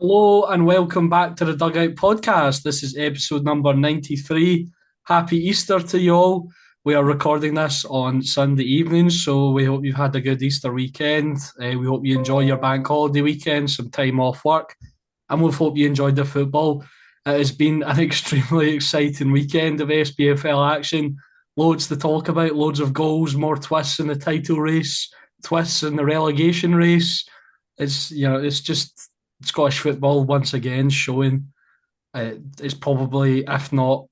Hello and welcome back to the Dugout podcast. This is episode number 93. Happy Easter to you all. We are recording this on Sunday evening, so we hope you've had a good Easter weekend. We hope you enjoy your bank holiday weekend, some time off work, and we hope you enjoyed the football. It has been an extremely exciting weekend of SPFL action. Loads to talk about, loads of goals, more twists in the title race, twists in the relegation race. It's just Scottish football once again showing it's probably, if not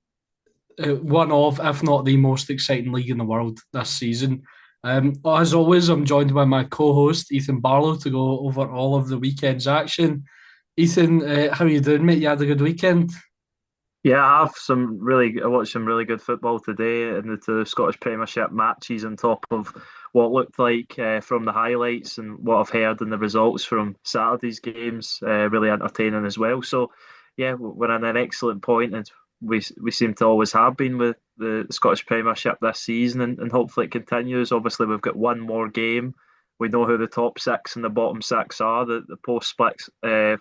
one of, if not the most exciting league in the world this season. As always, I'm joined by my co-host Ethan Barlow to go over all of the weekend's action. Ethan, how are you doing, mate? You had a good weekend? Yeah, I watched some really good football today in the two Scottish Premiership matches on top of what looked like from the highlights and what I've heard in the results from Saturday's games, really entertaining as well. So, yeah, we're in an excellent point, and we seem to always have been with the Scottish Premiership this season, and hopefully it continues. Obviously, we've got one more game. We know who the top six and the bottom six are. The post-split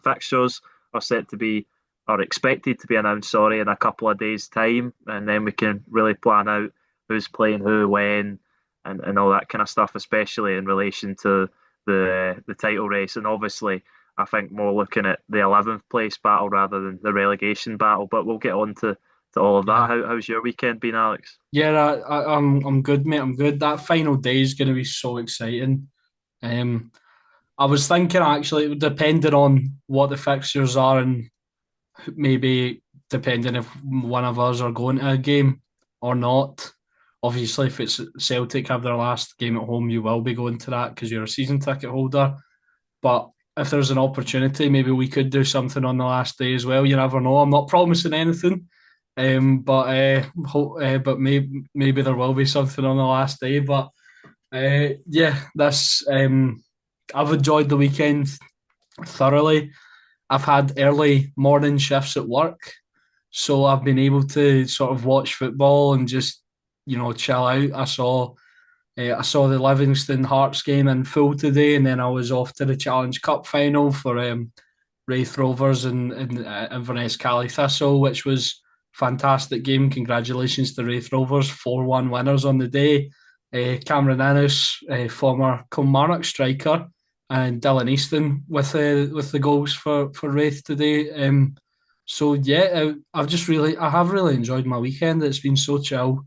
fixtures are set to be are expected to be announced, sorry, in a couple of days' time, and then we can really plan out who's playing who, when, and all that kind of stuff, especially in relation to the title race. And obviously, I think more looking at the 11th place battle rather than the relegation battle. But we'll get on to all of that. Yeah. How's your weekend been, Alex? Yeah, I'm good, mate. I'm good. That final day is going to be so exciting. Um, I was thinking actually, depending on what the fixtures are and maybe depending if one of us are going to a game or not. Obviously, if it's Celtic have their last game at home, you will be going to that because you're a season ticket holder. But if there's an opportunity, maybe we could do something on the last day as well. You never know. I'm not promising anything, but maybe there will be something on the last day. But yeah, this I've enjoyed the weekend thoroughly. I've had early morning shifts at work, so I've been able to sort of watch football and just chill out. I saw the Livingston Hearts game in full today, and then I was off to the Challenge Cup final for Wraith Rovers and Inverness Cali Thistle, which was fantastic game. Congratulations to Wraith Rovers, 4-1 winners on the day. Cameron Innes, former Kilmarnock striker, and Dylan Easton with the goals for Wraith today. So yeah, I have really enjoyed my weekend. It's been so chill.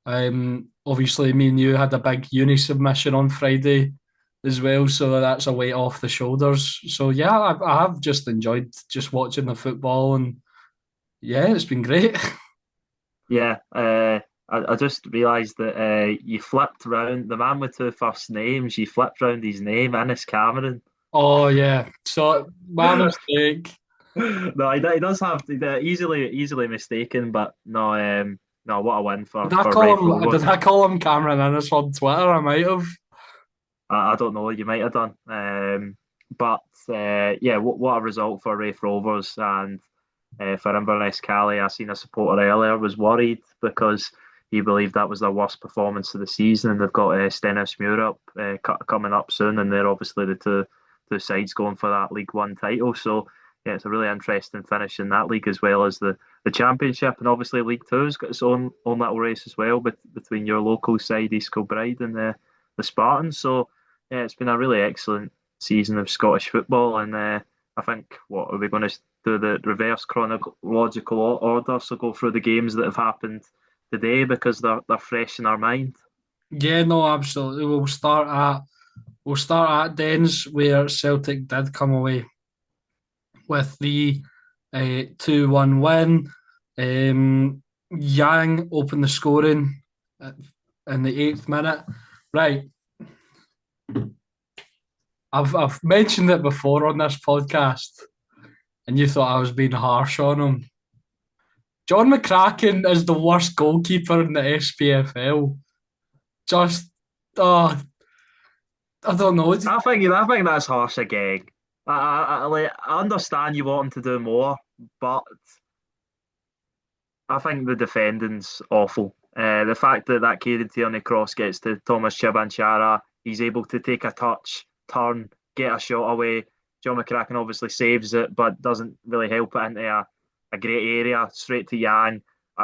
Obviously, me and you had a big uni submission on Friday as well, so that's a weight off the shoulders. So yeah, I have just enjoyed just watching the football, and yeah, it's been great. Yeah, I just realised that you flipped round the man with two first names. You flipped round his name, Ennis Cameron. Oh yeah, so my mistake. No, he does have easily mistaken, but no, no, what a win for Wraith Did Rovers. I call him Cameron Innes on Twitter? I might have. I don't know, you might have done, but yeah, what a result for Wraith Rovers and for Inverness Cali. I seen a supporter earlier was worried because he believed that was their worst performance of the season, and they've got Stenhousemuir up coming up soon, and they're obviously the two sides going for that League One title. So yeah, it's a really interesting finish in that league as well as the Championship, and obviously League Two's got its own little race as well, but between your local side East Kilbride and the Spartans. So yeah, it's been a really excellent season of Scottish football, and I think what are we going to do the reverse chronological order? So go through the games that have happened today because they're fresh in our mind. Yeah, no, absolutely. We'll start at Dens where Celtic did come away with the 2-1 win. Yang opened the scoring in the eighth minute. Right, I've mentioned it before on this podcast, and you thought I was being harsh on him. John McCracken is the worst goalkeeper in the SPFL. Just, oh, I don't know. I think that's harsh again. I understand you want him to do more, but I think the defending's awful. The fact that Kieran Tierney cross gets to Thomas Chibanchara, he's able to take a touch, turn, get a shot away. John McCracken obviously saves it, but doesn't really help it into a great area, straight to Yang.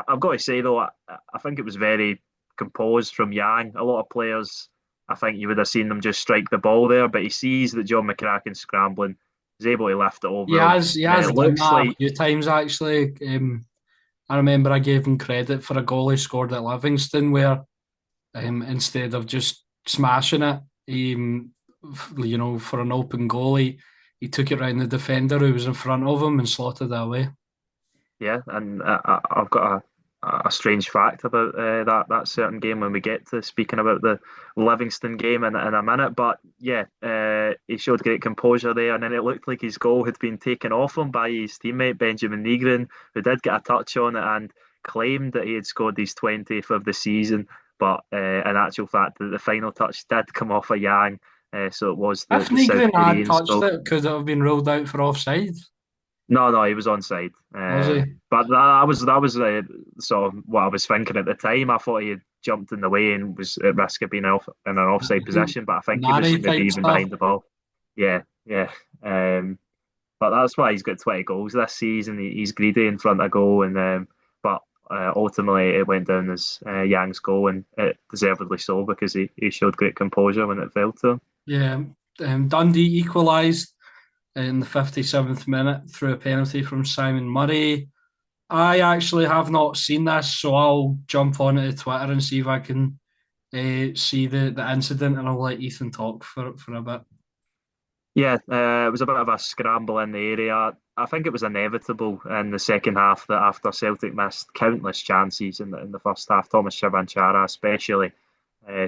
Have got to say, though, I think it was very composed from Yang. A lot of players, I think you would have seen them just strike the ball there, but he sees that John McCracken's scrambling, he's able to lift it He over him. has he And then has it done looks that a like, few times actually. I remember I gave him credit for a goal he scored at Livingston where instead of just smashing it, for an open goal, he took it round the defender who was in front of him and slotted it away. yeah, and I've got a strange fact about that certain game when we get to speaking about the Livingston game in a minute. But yeah, he showed great composure there, and then it looked like his goal had been taken off him by his teammate Benjamin Negrin, who did get a touch on it and claimed that he had scored his 20th of the season. But in actual fact, the final touch did come off a Yang, so it was If the South Negrin had Koreans. touched So it, could it have been ruled out for offside? no, he was onside. Was he? But that was sort of what I was thinking at the time. I thought he had jumped in the way and was at risk of being off in an offside position, but I think he was Nari maybe type even stuff. behind the ball. Yeah, yeah. But that's why he's got 20 goals this season. He's greedy in front of goal, and but ultimately it went down as Yang's goal, and it deservedly so because he showed great composure when it fell to him. Yeah. Dundee equalised in the 57th minute through a penalty from Simon Murray. I actually have not seen this, so I'll jump on it to Twitter and see if I can see the incident, and I'll let Ethan talk for a bit. Yeah, it was a bit of a scramble in the area. I think it was inevitable in the second half that after Celtic missed countless chances in the first half, Thomas Chavanchara especially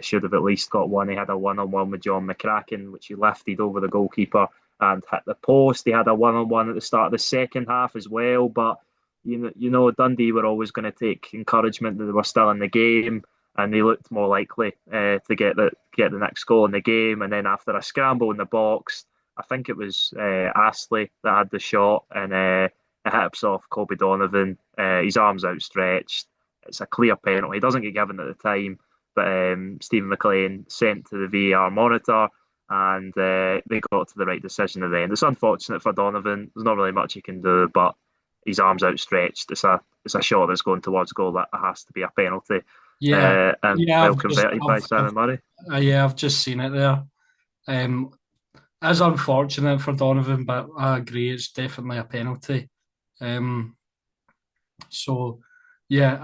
should have at least got one. He had a one-on-one with John McCracken, which he lifted over the goalkeeper and hit the post. He had a one-on-one at the start of the second half as well, but Dundee were always going to take encouragement that they were still in the game, and they looked more likely to get the next goal in the game. And then after a scramble in the box, I think it was Astley that had the shot, and it hips off Kobe Donovan. His arms outstretched. It's a clear penalty. He doesn't get given at the time, but Stephen McLean sent to the VAR monitor, and they got to the right decision at the end. It's unfortunate for Donovan. There's not really much he can do, but his arms outstretched. It's a shot that's going towards goal. That has to be a penalty, Yeah, and yeah, well converted by Simon Murray. yeah, I've just seen it there. Um, it's unfortunate for Donovan, but I agree it's definitely a penalty. Um, so yeah,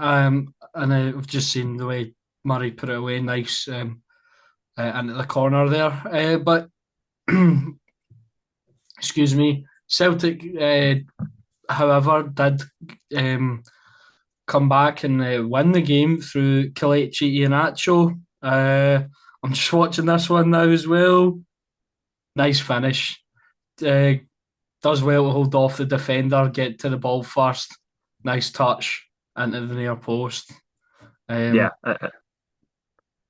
and I've just seen the way Murray put it away, nice into the corner there. But excuse me, Celtic, however, did come back and win the game through Kelechi Iheanacho. I'm just watching this one now as well. Nice finish. Uh, does well to hold off the defender, get to the ball first. Nice touch into the near post. Um, Yeah,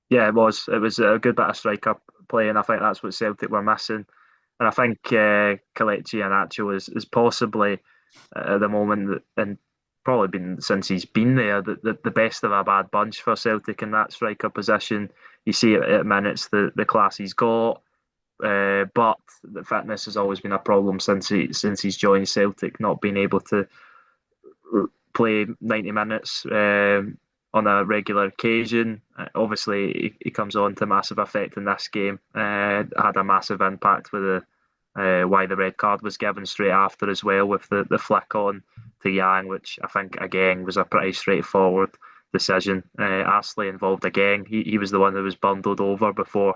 yeah, it was. It was a good bit of striker play, and I think that's what Celtic were missing. And I think Kelechi Iheanacho is possibly at the moment, and probably been since he's been there, the best of a bad bunch for Celtic in that striker position. You see it at minutes the class he's got, but the fitness has always been a problem since he's joined Celtic, not being able to play 90 minutes on a regular occasion. Obviously, he comes on to massive effect in this game. Had a massive impact with why the red card was given straight after as well, with the flick on to Yang, which I think again was a pretty straightforward decision. Astley involved again. He was the one who was bundled over before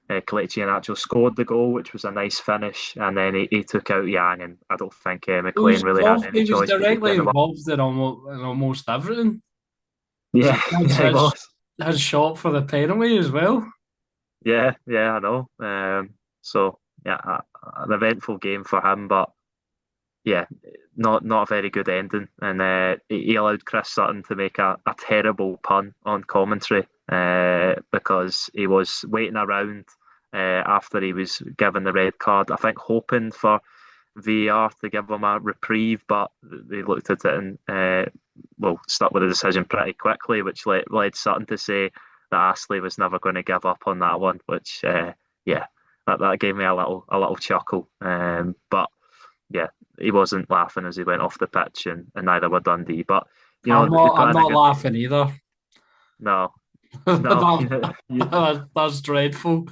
Kelechi Iheanacho scored the goal, which was a nice finish, and then he took out Yang, and I don't think McLean really had any he was choice but to directly get him up. involved in almost everything. Yeah, That's yeah, he was. his shot for the penalty as well. Yeah, yeah, I know. So yeah, an eventful game for him, but yeah, not a very good ending. And he allowed Chris Sutton to make a terrible pun on commentary because he was waiting around after he was given the red card. I think hoping for VAR to give him a reprieve, but they looked at it and stuck with the decision pretty quickly, which led Sutton to say that Astley was never going to give up on that one. Which yeah, that gave me a little chuckle. But yeah, he wasn't laughing as he went off the pitch, and neither were Dundee. But I'm not. they've I'm got in a not good laughing either. no. No, you, That's dreadful.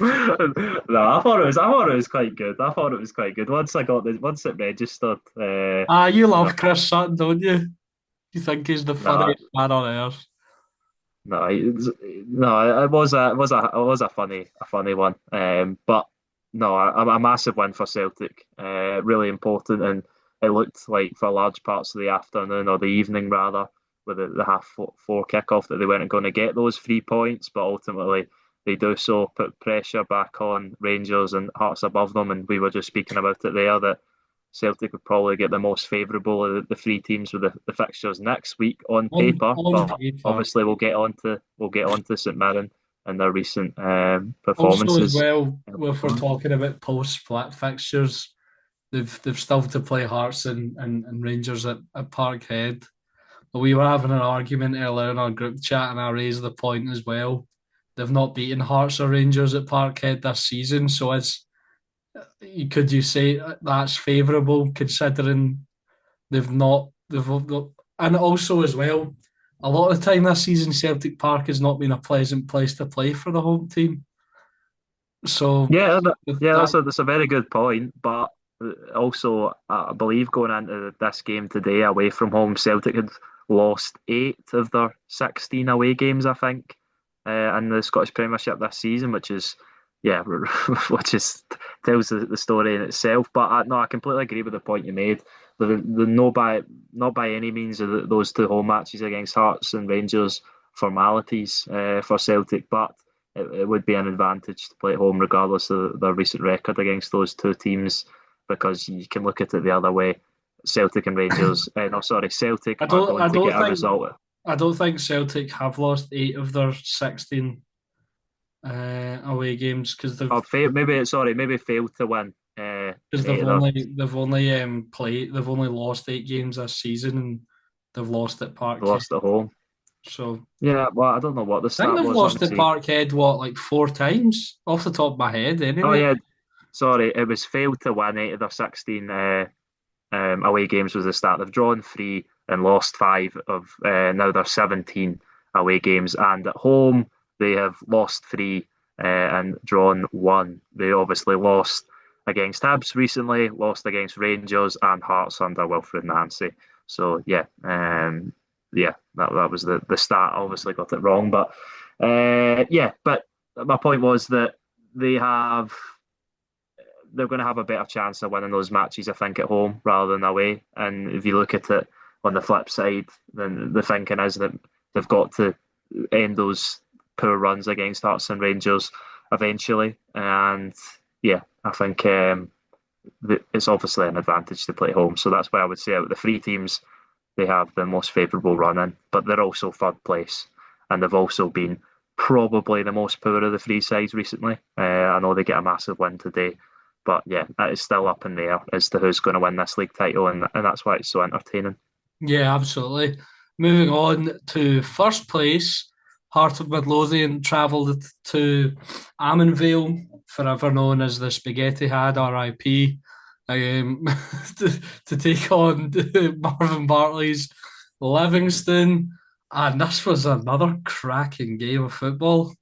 no, I thought it was quite good. I thought it was quite good. Once it registered, You no, love Chris Sutton, don't you? You think he's the no, funniest man on earth. no, no. It was a funny one. But no, a massive win for Celtic. Really important, and it looked like for large parts of the afternoon or the evening rather, with the half four kickoff that they weren't going to get those 3 points, but ultimately they do so, put pressure back on Rangers and Hearts above them, and we were just speaking about it there that Celtic would probably get the most favourable of the three teams with the fixtures next week on paper, On but paper. obviously we'll get on to St Mirren and their recent Also, as performances. well, if we're talking about post-split fixtures, they've still to play Hearts and Rangers at Parkhead. But we were having an argument earlier in our group chat, and I raised the point as well. They've not beaten Hearts or Rangers at Parkhead this season, so could you say that's favourable considering they've not they've and also as well, a lot of the time this season Celtic Park has not been a pleasant place to play for the home team. So Yeah, yeah, that that's a very good point. But also, I believe going into this game today away from home, Celtic had lost 8 of their 16 away games, I think, in the Scottish Premiership this season, which is yeah, which is tells the story in itself. But no, I completely agree with the point you made. The no by not by any means are those two home matches against Hearts and Rangers formalities for Celtic, but it would be an advantage to play at home regardless of their recent record against those two teams because you can look at it the other way. Celtic and Rangers, no, sorry, Celtic I are don't going I to don't get a think result. I don't think Celtic have lost 8 of their 16 away games Or maybe failed to win because in 8 of they've only lost 8 games this season and they've lost at they Parkhead. lost at home. So Yeah, well, I don't know what the I think stat they've was. Let me lost at see. Parkhead what like 4 times off the top of my head Oh anyway. yeah, sorry, it was failed to win 8 of their 16 away games was the start. They've drawn three and lost five of now their 17 away games, and at home they have lost three and drawn one. They obviously lost against Hibs recently, lost against Rangers and Hearts under Wilfred Nancy. So yeah, that was the start. Obviously got it wrong, but yeah. But my point was that they have they're going to have a better chance of winning those matches, I think, at home rather than away. And if you look at it on the flip side, then the thinking is that they've got to end those poor runs against Hearts and Rangers eventually. And yeah, I think it's obviously an advantage to play at home. So that's why I would say out of the three teams, they have the most favourable run in, but they're also third place. And they've also been probably the most poor of the three sides recently. I know they get a massive win today, but yeah, that is still up in the air as to who's going to win this league title, and that's why it's so entertaining. Yeah, absolutely. Moving on to first place, Heart of Midlothian travelled to Ammonvale, forever known as the Spaghetti Had, RIP, to take on Marvin Bartley's Livingston. And this was another cracking game of football.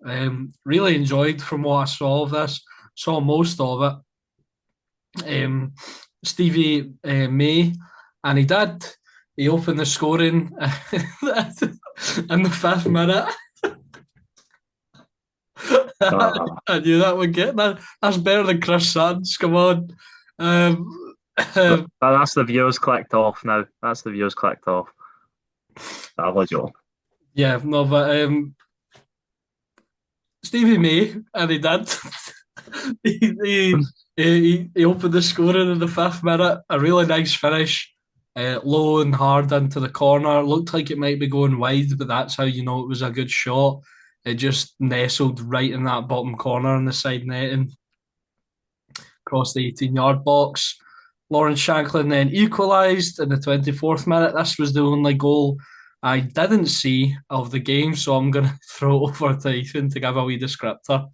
Really enjoyed from what I saw of this, saw most of it. Stevie May, and he did. He opened the scoring in the 5th minute. Uh, I knew that would get that. That's better than Chris Sands. Come on. Um, that's the viewers clicked off now. That's the viewers clicked off. That was all. yeah, no, but Stevie May, and he did. he, he, he opened the scoring in the 5th minute. A really nice finish, low and hard into the corner. Looked like it might be going wide, but that's how you know it was a good shot. It just nestled right in that bottom corner in the side netting, across the 18-yard box. Lawrence Shanklin then equalised in the 24th minute. This was the only goal I didn't see of the game, so I'm going to throw it over to Ethan to give a wee descriptor.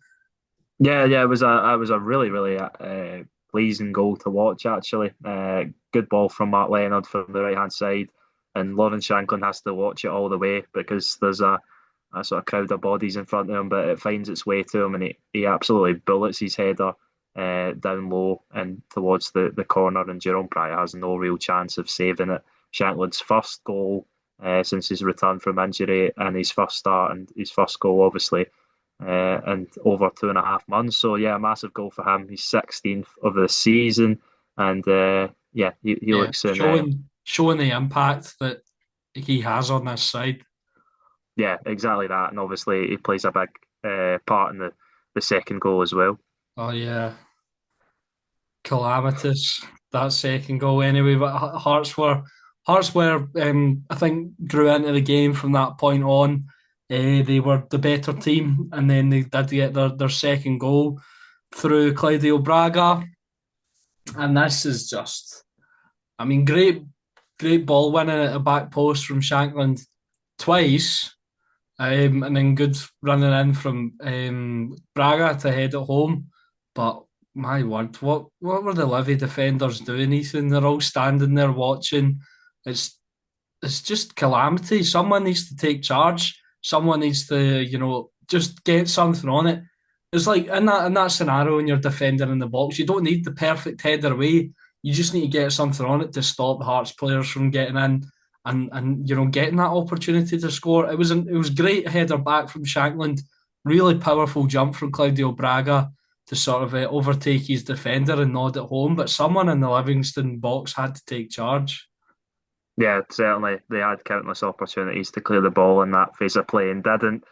Yeah, it was a really pleasing goal to watch actually. Good ball from Mark Leonard from the right hand side, and Lawrence Shanklin has to watch it all the way because there's a sort of crowd of bodies in front of him, but it finds its way to him, and he absolutely bullets his header down low and towards the corner, and Jerome Pryor has no real chance of saving it. Shanklin's first goal since his return from injury, and his first start and his first goal, obviously, and over 2.5 months. So yeah, a massive goal for him. He's 16th of the season, and yeah, he Yeah, looks in. showing the impact that he has on this side. Yeah, exactly that, and obviously he plays a big part in the second goal as well. Oh yeah, calamitous that second goal anyway. But Hearts were I think grew into the game from that point on. They were the better team, and then they did get their second goal through Claudio Braga, and this is just, I mean, great ball winning at a back post from Shankland twice. And then good running in from Braga to head it home. But my word, what were the Livy defenders doing, Ethan? They're all standing there watching. It's it's just calamity. Someone needs to take charge. Someone needs to, just get something on it. It's like in that scenario when you're defending in the box, you don't need the perfect header away. You just need to get something on it to stop the Hearts players from getting in and getting that opportunity to score. It was great header back from Shankland, really powerful jump from Claudio Braga to sort of overtake his defender and nod it home. But someone in the Livingston box had to take charge. Yeah, certainly they had countless opportunities to clear the ball in that phase of play and didn't.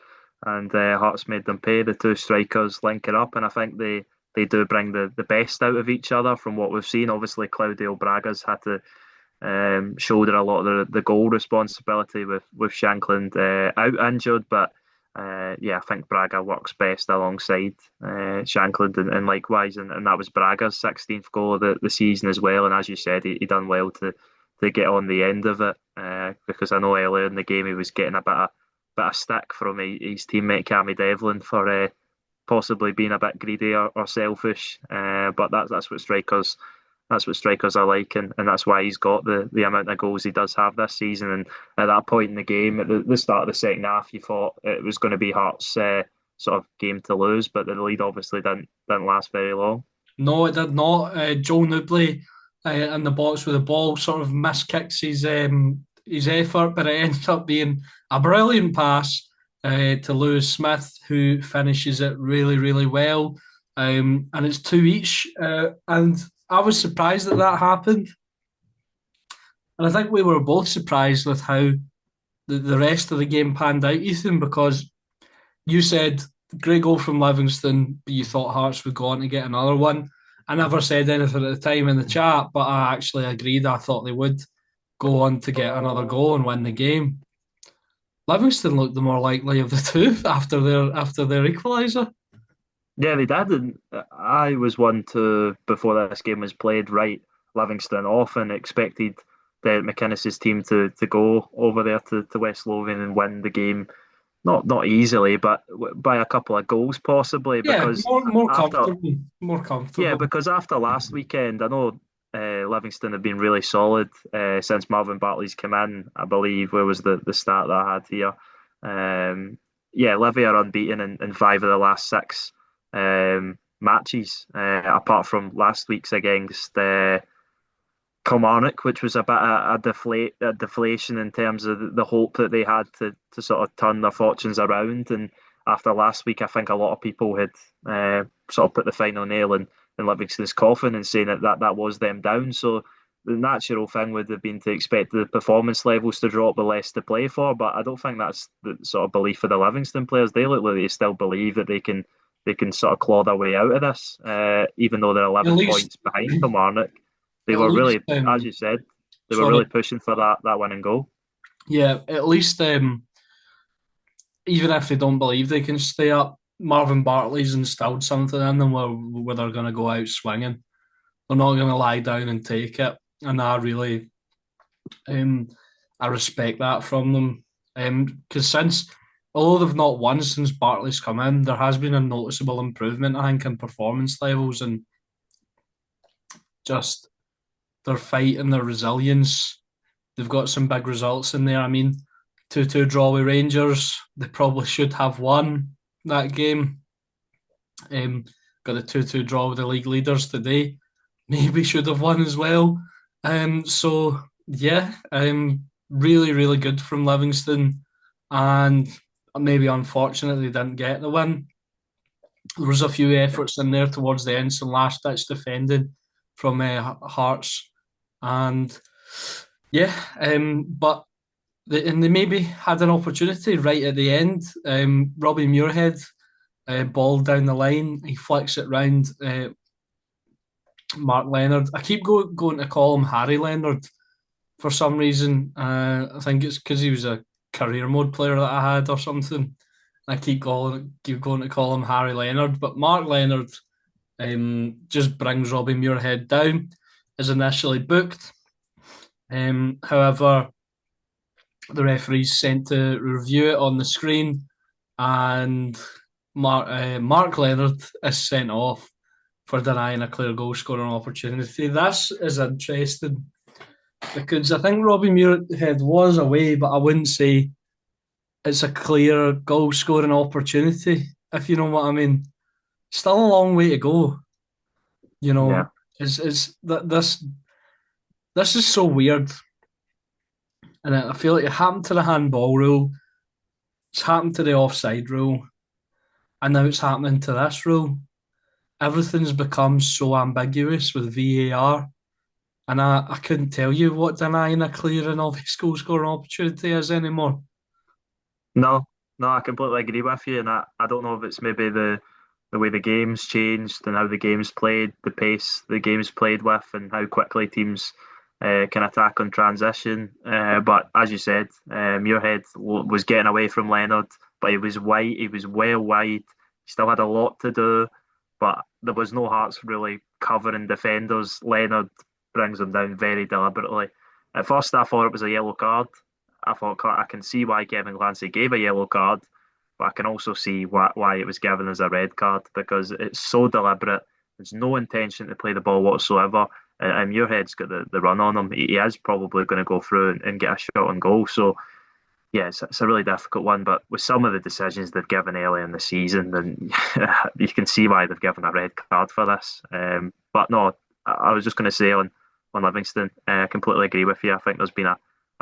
And Hearts made them pay. The two strikers linking up, and I think they do bring the best out of each other from what we've seen. Obviously, Claudio Braga's had to shoulder a lot of the goal responsibility with Shankland out injured, but yeah, I think Braga works best alongside Shankland and likewise, and that was Braga's 16th goal of the season as well. And as you said, he done well to get on the end of it because I know earlier in the game he was getting a bit of stick from his teammate Cammy Devlin for possibly being a bit greedy or selfish. But that's what strikers are like, and that's why he's got the amount of goals he does have this season. And at that point in the game, at the start of the second half, you thought it was going to be Hearts' sort of game to lose, but the lead obviously didn't last very long. No, it did not. Joel Newbley in the box with the ball sort of miskicks his effort, but it ends up being a brilliant pass to Lewis Smith, who finishes it really, really well. And it's two each. And I was surprised that that happened. And I think we were both surprised with how the rest of the game panned out, Ethan, because you said great goal from Livingston, but you thought Hearts would go on to get another one. I never said anything at the time in the chat, but I actually agreed. I thought they would go on to get another goal and win the game. Livingston looked the more likely of the two after their equaliser. Yeah, they did, and I was one to before this game was played, write Livingston off and expected Derek McInnes's team to go over there to West Lothian and win the game. Not easily, but by a couple of goals possibly. Yeah, Because more after comfortable, more yeah, comfortable. because after last weekend, I know Livingston have been really solid since Marvin Bartley's come in. I believe where was the start that I had here. Um, yeah, Livy are unbeaten in five of the last six matches, apart from last week's against Kilmarnock, which was a bit a deflation in terms of the hope that they had to sort of turn their fortunes around. And after last week, I think a lot of people had sort of put the final nail in Livingston's coffin and saying that was them down. So the natural thing would have been to expect the performance levels to drop the less to play for. But I don't think that's the sort of belief of the Livingston players. They look like they still believe that they can sort of claw their way out of this, even though they're At 11 least, points behind Kilmarnock. They at were least, really, as you said, they were sorry, really pushing for that winning goal. yeah, at least, even if they don't believe they can stay up, Marvin Bartley's instilled something in them where they're going to go out swinging. They're not going to lie down and take it, and um, I respect that from them. Because since although they've not won since Bartley's come in, there has been a noticeable improvement, I think, in performance levels and just their fight and their resilience. They've got some big results in there. I mean, 2-2 draw with Rangers. They probably should have won that game. Um, got a 2-2 draw with the league leaders today. Maybe should have won as well. So yeah, really, really good from Livingston, and maybe unfortunately didn't get the win. There was a few efforts in there towards the end, some last ditch defending from Hearts, and yeah, but and they maybe had an opportunity right at the end. Robbie Muirhead ball down the line, he flicks it round Mark Leonard. I keep going to call him Harry Leonard for some reason. I think it's because he was a career mode player that I had or something. I keep going to call him Harry Leonard, but Mark Leonard just brings Robbie Muirhead down, is initially booked. However, the referee's sent to review it on the screen, and Mark Leonard is sent off for denying a clear goal scoring opportunity. This is interesting because I think Robbie Muirhead was away, but I wouldn't say it's a clear goal scoring opportunity, if you know what I mean. Still a long way to go, you Yeah. know. It's that this is so weird, and I feel like it happened to the handball rule, it's happened to the offside rule, and now it's happening to this rule. Everything's become so ambiguous with VAR, and I couldn't tell you what denying a clear and obvious goal scoring opportunity is anymore. No, no, I completely agree with you, and I don't know if it's maybe the way the game's changed and how the game's played, the pace the game's played with, and how quickly teams can attack on transition. But as you said, Muirhead was getting away from Leonard, but he was wide, he was well wide. He still had a lot to do, but there was no Hearts really covering defenders. Leonard brings them down very deliberately. At first, I thought it was a yellow card. I thought I can see why Kevin Clancy gave a yellow card, but I can also see why it was given as a red card because it's so deliberate. There's no intention to play the ball whatsoever, and Muirhead's got the run on him. He is probably going to go through and get a shot on goal. So yeah, it's a really difficult one. But with some of the decisions they've given early in the season, then you can see why they've given a red card for this. But no, I was just going to say on Livingston, I completely agree with you. I think there's been a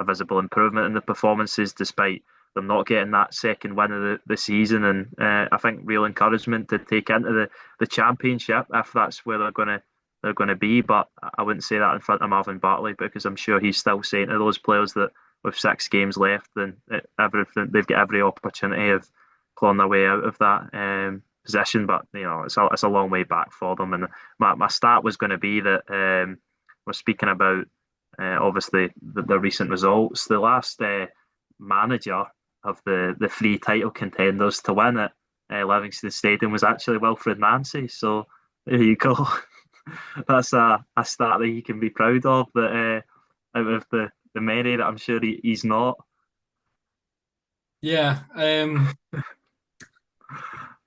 visible improvement in the performances despite them not getting that second win of the season. And I think real encouragement to take into the championship if that's where they're going to be. But I wouldn't say that in front of Marvin Bartley because I'm sure he's still saying to those players that with 6 games left, then everything they've got every opportunity of clawing their way out of that position. But it's a long way back for them. And my start was going to be that we're speaking about obviously the recent results. The last manager of the three title contenders to win at Livingston Stadium was actually Wilfred Nancy. So there you go. That's a stat that he can be proud of. That out of the many that I'm sure he's not. Yeah,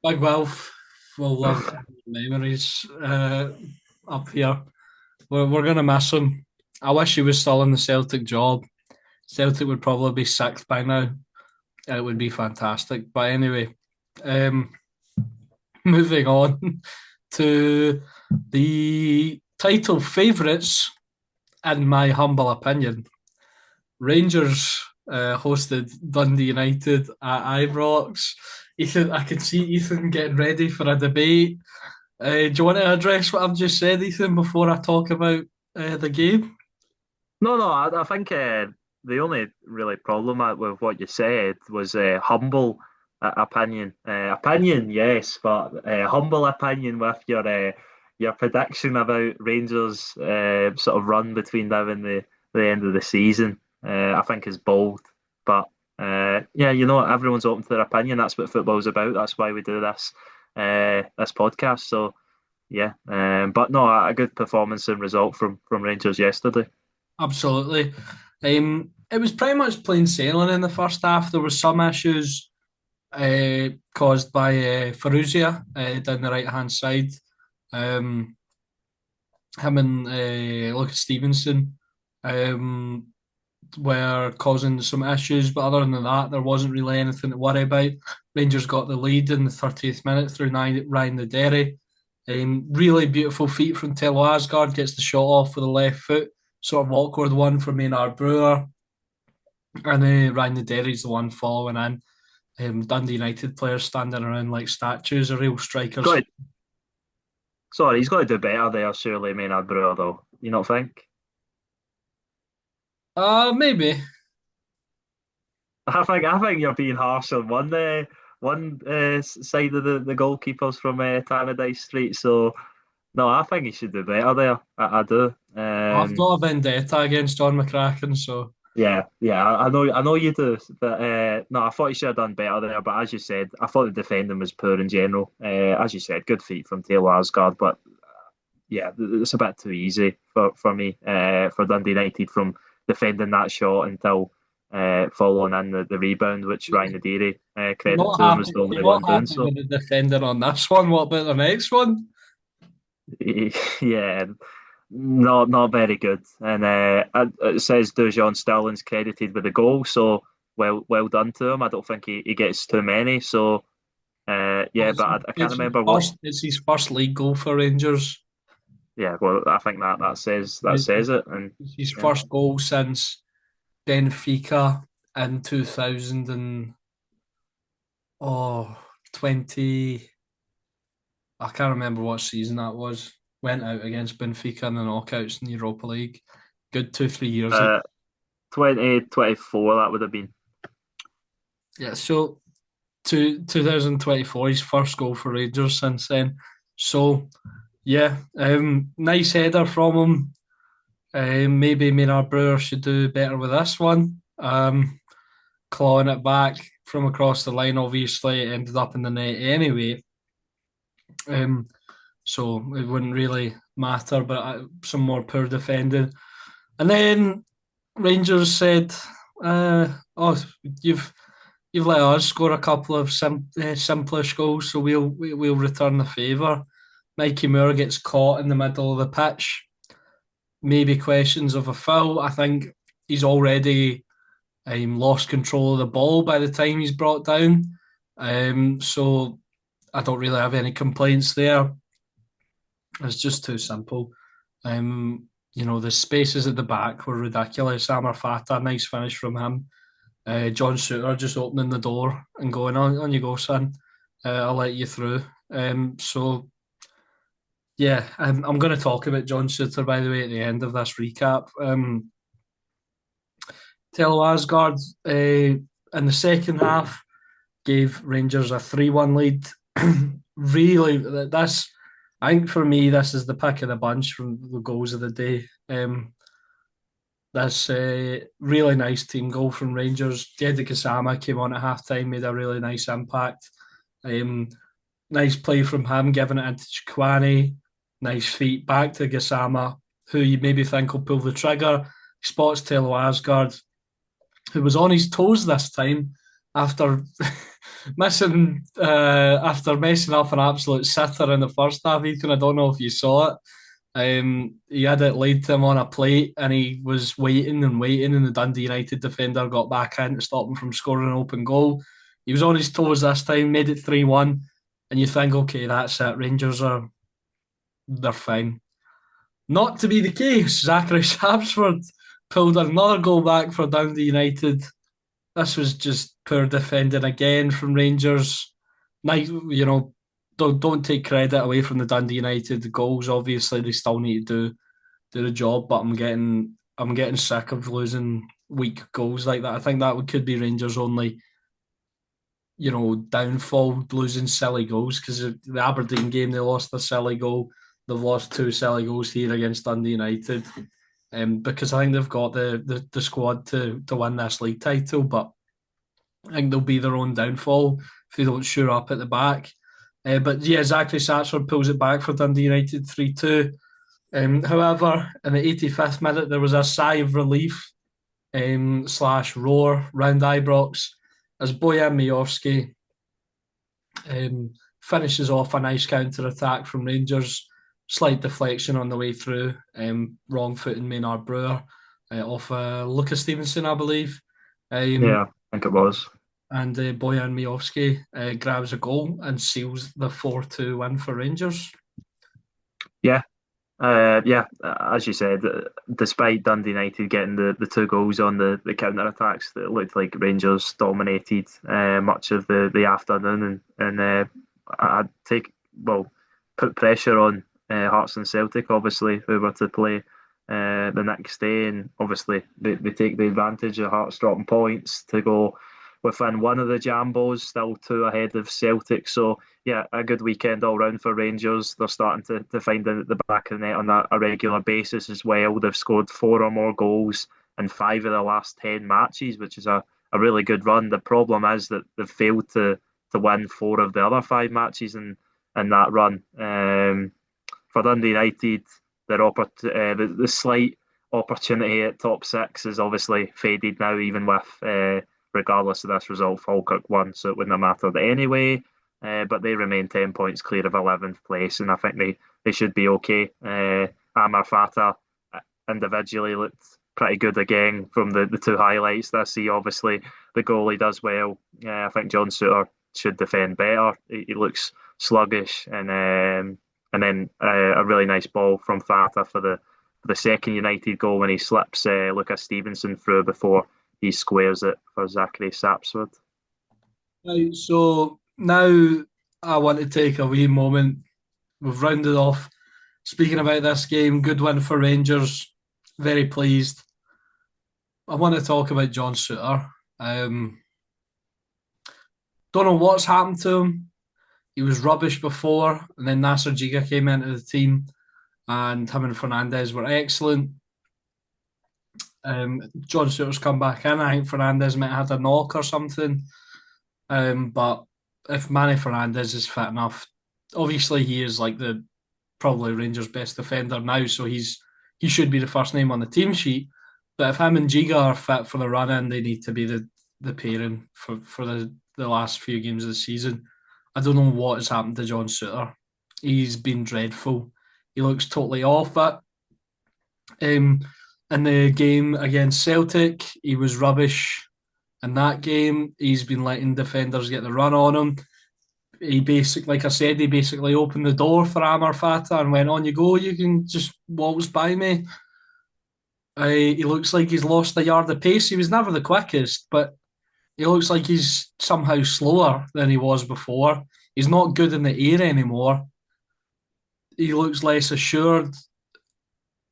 Big Wilf will love memories up here. We're going to miss him. I wish he was still in the Celtic job. Celtic would probably be sixth by now. It would be fantastic. But anyway, um, moving on to the title favourites, in my humble opinion. Rangers hosted Dundee United at Ibrox. Ethan, I can see Ethan getting ready for a debate. Do you want to address what I've just said, Ethan, before I talk about the game? No, no, I think the only really problem with what you said was humble opinion. Opinion, yes, but humble opinion with your prediction about Rangers' sort of run between now and the end of the season. I think is bold, but yeah, everyone's open to their opinion. That's what football's about. That's why we do this podcast. So yeah, but no, a good performance and result from Rangers yesterday. Absolutely. It was pretty much plain sailing in the first half. There were some issues caused by Ferruzia down the right hand side. Um, him and Lucas Stevenson um, were causing some issues, but other than that, there wasn't really anything to worry about. Rangers got the lead in the 30th minute through Ryan the Derry. Really beautiful feat from Tello Asgard, gets the shot off with the left foot. Sort of awkward one for Maynard Brewer. And Ryan the Derry's the one following in. Dundee United players standing around like statues, a real strikers. Got to, sorry, he's got to do better there, surely, Maynard Brewer, though. You not think? Maybe. I think you're being harsh on one side of the goalkeepers from Tannadice Street. So no, I think he should do better there. I do. I've got a vendetta against John McCracken, so Yeah. I know you do. But no, I thought he should have done better there. But as you said, I thought the defending was poor in general. As you said, good feet from Taylor Asgard, but yeah, it's a bit too easy for me for Dundee United from defending that shot until following in the rebound, which Ryan Adiri, you're credit not to him, was happy. the only You're one not doing happy so. with the defender on this one. What about the next one? Yeah, not very good. And it says Dujon Sterling's credited with the goal, so well done to him. I don't think he gets too many. So Well, yeah, but I can't it's his remember what. first. It's his first league goal for Rangers. Yeah, well, I think that says it, and It's his yeah. first goal since Benfica in 2000 and 20. I can't remember what season that was. Went out against Benfica in the knockouts in the Europa League. Good 2 3 years ago. 2024 that would have been. Yeah, so 2024, his first goal for Rangers since then. So yeah, nice header from him. Maybe Maynard Brewer should do better with this one. Clawing it back from across the line, obviously, it ended up in the net anyway. Um, so it wouldn't really matter, but some more poor defending. And then Rangers said, "Oh, you've you've let us score a couple of simplish goals, so we'll return the favour." Mikey Moore gets caught in the middle of the pitch. Maybe questions of a foul. I think he's already lost control of the ball by the time he's brought down. So I don't really have any complaints there. It's just too simple. The spaces at the back were ridiculous. Amar Fata, nice finish from him. John Suter just opening the door and going on you go, son. I'll let you through. So yeah, I'm going to talk about John Suter by the way at the end of this recap. Tello Asgard in the second half gave Rangers a 3-1 lead. Really, this I think for me this is the pick of the bunch from the goals of the day. This really nice team goal from Rangers. Jedi Kasama came on at half time, made a really nice impact. Um, Nice play from him, giving it into Chikwani. Nice feet back to Gasama, who you maybe think will pull the trigger. Spots Tello Asgard, who was on his toes this time after after messing up an absolute sitter in the first half. Ethan, I don't know if you saw it. He had it laid to him on a plate, and he was waiting and waiting, and the Dundee United defender got back in to stop him from scoring an open goal. He was on his toes this time, made it 3-1, and you think, okay, that's it. Rangers they're fine. Not to be the case. Zachary Sapsford pulled another goal back for Dundee United. This was just poor defending again from Rangers. Nice, don't take credit away from the Dundee United goals. Obviously, they still need to do the job, but I'm getting sick of losing weak goals like that. I think that could be Rangers' only downfall, losing silly goals, because the Aberdeen game they lost a silly goal. They've lost two silly goals here against Dundee United. Because I think they've got the squad to win this league title, but I think they'll be their own downfall if they don't shore up at the back. But yeah, Zachary Satchford pulls it back for Dundee United 3-2. However, in the 85th minute, there was a sigh of relief slash roar round Ibrox as Bojan Majowski Finishes off a nice counter attack from Rangers. Slight deflection on the way through. Wrong foot in Maynard Brewer off Lucas Stevenson, I believe. Yeah, I think it was. And Bojan Miovski grabs a goal and seals the 4-2 win for Rangers. Yeah, yeah, as you said, despite Dundee United getting the two goals on the counter attacks, it looked like Rangers dominated much of the afternoon, and I'd put pressure on Hearts and Celtic, obviously, who were to play the next day, and obviously they take the advantage of Hearts dropping points to go within one of the Jambos, still two ahead of Celtic. So yeah, a good weekend all round for Rangers. They're starting to find the back of the net on a regular basis as well. They've scored four or more goals in five of the last 10 matches, which is a really good run. The problem is that they've failed to win four of the other five matches in that run. For Dundee United, the slight opportunity at top six is obviously faded now, even with regardless of this result, Falkirk won, so it wouldn't have mattered anyway. But they remain 10 points clear of 11th place, and I think they should be okay. Amar Fata individually looked pretty good again from the two highlights that I see. Obviously, the goalie does well. I think John Souttar should defend better. He looks sluggish, and then a really nice ball from Fata for the second United goal when he slips Lucas Stevenson through before he squares it for Zachary Sapswood. Right, so now I want to take a wee moment. We've rounded off speaking about this game. Good win for Rangers. Very pleased. I want to talk about John Souttar. Don't know what's happened to him. He was rubbish before, and then Nasser Giga came into the team, and him and Fernandez were excellent. John Souttar's come back in. I think Fernandez might have had a knock or something. But if Manny Fernandez is fit enough, obviously he is like the probably Rangers' best defender now, so he should be the first name on the team sheet. But if him and Giga are fit for the run in, they need to be the pairing for the last few games of the season. I don't know what has happened to John Souttar. He's been dreadful. He looks totally off it. In the game against Celtic, he was rubbish in that game. He's been letting defenders get the run on him. He basically, like I said, he basically opened the door for Amar Fata and went, on you go, you can just waltz by me. He looks like he's lost a yard of pace. He was never the quickest, but he looks like he's somehow slower than he was before. He's not good in the air anymore. He looks less assured.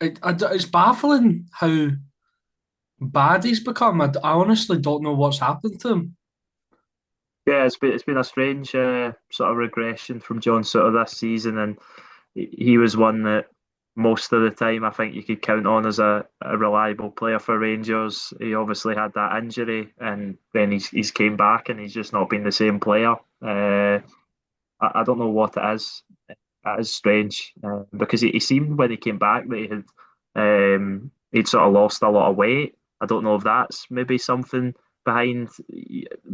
It's baffling how bad he's become. I honestly don't know what's happened to him. Yeah, it's been a strange sort of regression from John Souttar this season, and he was one that most of the time I think you could count on as a reliable player for Rangers. He obviously had that injury, and then he's came back, and he's just not been the same player. I don't know what it is. It is strange because he seemed when he came back that he'd sort of lost a lot of weight. I don't know if that's maybe something behind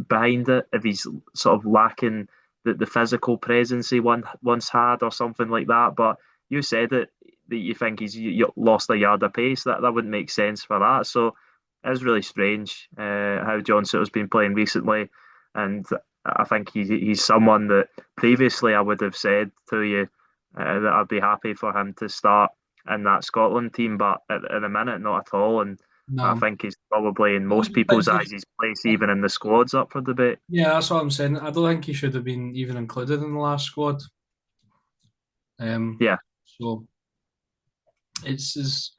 behind it. If he's sort of lacking the physical presence he once had, or something like that. But you said it that you think he's lost a yard of pace. That wouldn't make sense for that. So it's really strange how John Souttar's been playing recently, and I think he's someone that previously I would have said to you that I'd be happy for him to start in that Scotland team, but at the minute, not at all. And I No. think he's probably, in I most don't think people's eyes, his place even in the squad's up for debate. yeah, that's what I'm saying. I don't think he should have been even included in the last squad. Um, Yeah, so it's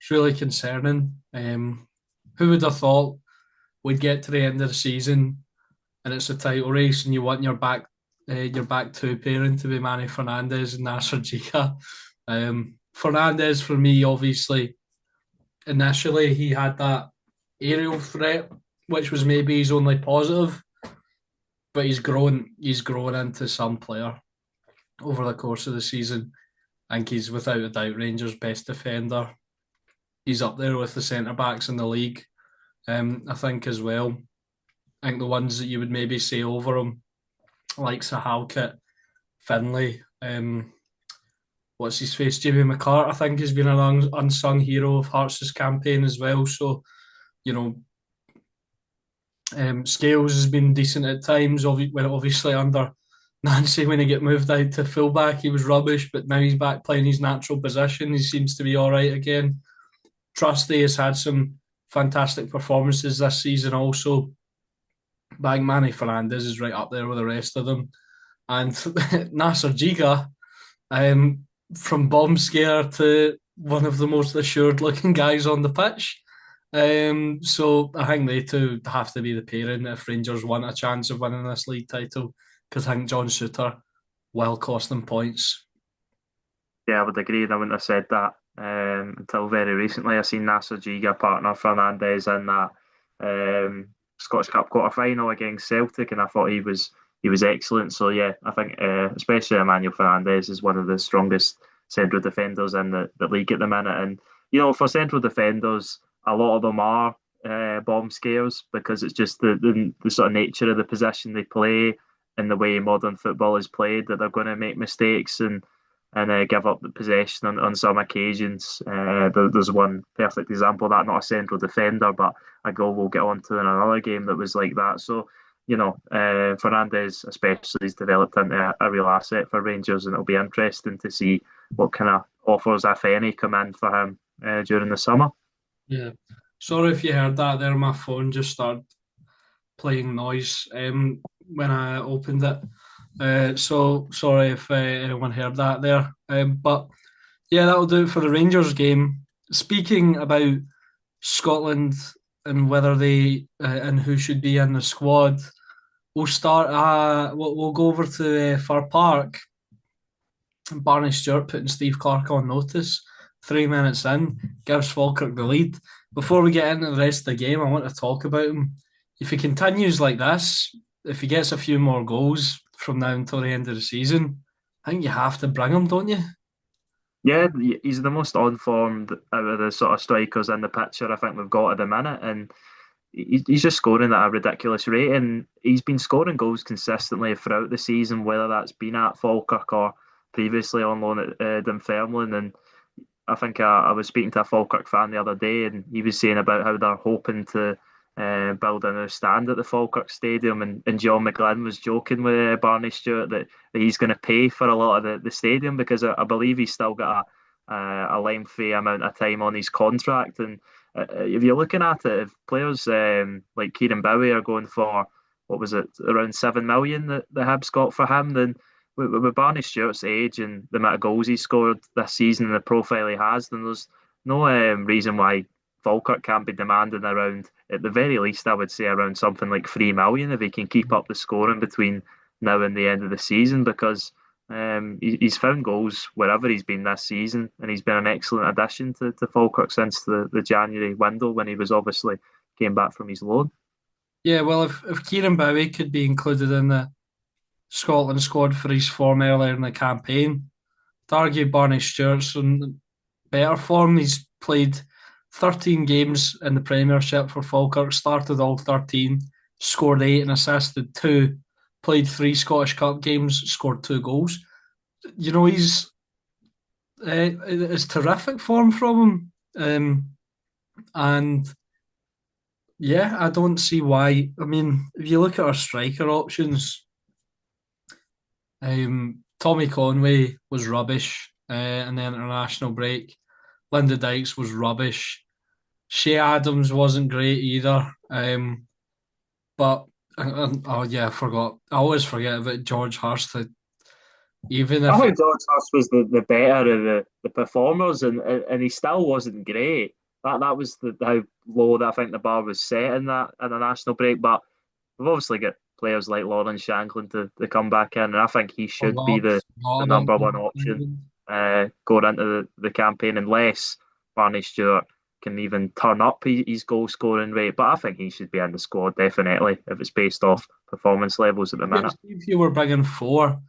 really concerning. Who would have thought we'd get to the end of the season and it's a title race and you want your back two pairing to be Manny Fernandez and Nasser Giga. Fernandez for me, obviously, initially he had that aerial threat, which was maybe his only positive, but he's grown into some player over the course of the season. I think he's without a doubt Rangers' best defender. He's up there with the centre backs in the league. I think as well. I think the ones that you would maybe say over him like Halkett, Finlay. What's his face? Jamie McCart, I think, has been an unsung hero of Hearts' campaign as well. So, you know, Scales has been decent at times. When obviously under Nancy, when he get moved out to fullback, he was rubbish. But now he's back playing his natural position. He seems to be all right again. Trusty has had some fantastic performances this season. Also, Bang Manny Fernandez is right up there with the rest of them. And Nasser Giga, um, from bomb scare to one of the most assured looking guys on the pitch. So I think they two have to be the pairing if Rangers want a chance of winning this league title, because I think John Souttar will cost them points. Yeah, I would agree, and I wouldn't have said that until very recently. I seen Nasser Giga partner Fernandez in that Scottish Cup quarter final against Celtic, and I thought he was excellent. So yeah, I think especially Emmanuel Fernandez is one of the strongest central defenders in the league at the minute. And for central defenders, a lot of them are bomb scares because it's just the sort of nature of the position they play and the way modern football is played that they're going to make mistakes and give up the possession on some occasions. There's one perfect example of that, not a central defender, but a goal we'll get onto in another game that was like that. So, Fernandez especially has developed into a real asset for Rangers, and it'll be interesting to see what kind of offers, if any, come in for him during the summer. Yeah. Sorry if you heard that there. My phone just started playing noise when I opened it. So sorry if anyone heard that there. But yeah, that'll do it for the Rangers game. Speaking about Scotland and whether they and who should be in the squad, we'll start. We'll go over to Fir Park. Barney Stewart putting Steve Clark on notice. 3 minutes in, gives Falkirk the lead. Before we get into the rest of the game, I want to talk about him. If he continues like this, if he gets a few more goals from now until the end of the season, I think you have to bring him, don't you? Yeah, he's the most on-formed out of the sort of strikers in the picture I think we've got at the minute, and he's just scoring at a ridiculous rate, and he's been scoring goals consistently throughout the season, whether that's been at Falkirk or previously on loan at Dunfermline. And I think I was speaking to a Falkirk fan the other day, and he was saying about how they're hoping to build a new stand at the Falkirk Stadium. And John McGlynn was joking with Barney Stewart that he's going to pay for a lot of the stadium because I believe he's still got a lengthy amount of time on his contract. And if you're looking at it, if players like Kieran Bowie are going for, what was it, around 7 million that the Hibs got for him, then with Barney Stewart's age and the amount of goals he scored this season and the profile he has, then there's no reason why Falkirk can't be demanding around, at the very least, I would say around something like 3 million if he can keep up the scoring between now and the end of the season, because he's found goals wherever he's been this season, and he's been an excellent addition to Falkirk since the January window when he was obviously came back from his loan. Yeah, well, if Kieran Bowie could be included in the Scotland squad for his form earlier in the campaign, to argue Barney Stewart's in better form. He's played 13 games in the Premiership for Falkirk, started all 13, scored 8 and assisted 2, played 3 Scottish Cup games, scored 2 goals. He's it's terrific form from him. And yeah, I don't see why. I mean, if you look at our striker options, Tommy Conway was rubbish in the international break. Linda Dykes was rubbish. Shea Adams wasn't great either. But oh yeah, I forgot. I always forget about George Hurst. Even I if think George Hurst was the better of the performers, and he still wasn't great. That was how low that I think the bar was set in that in the national break. But we've obviously got players like Lauren Shanklin to come back in, and I think he should be forgot the about number one option England. going into the campaign, unless Barney Stewart can even turn up his goal scoring rate. But I think he should be in the squad definitely if it's based off performance levels at the minute. If you were bringing 4,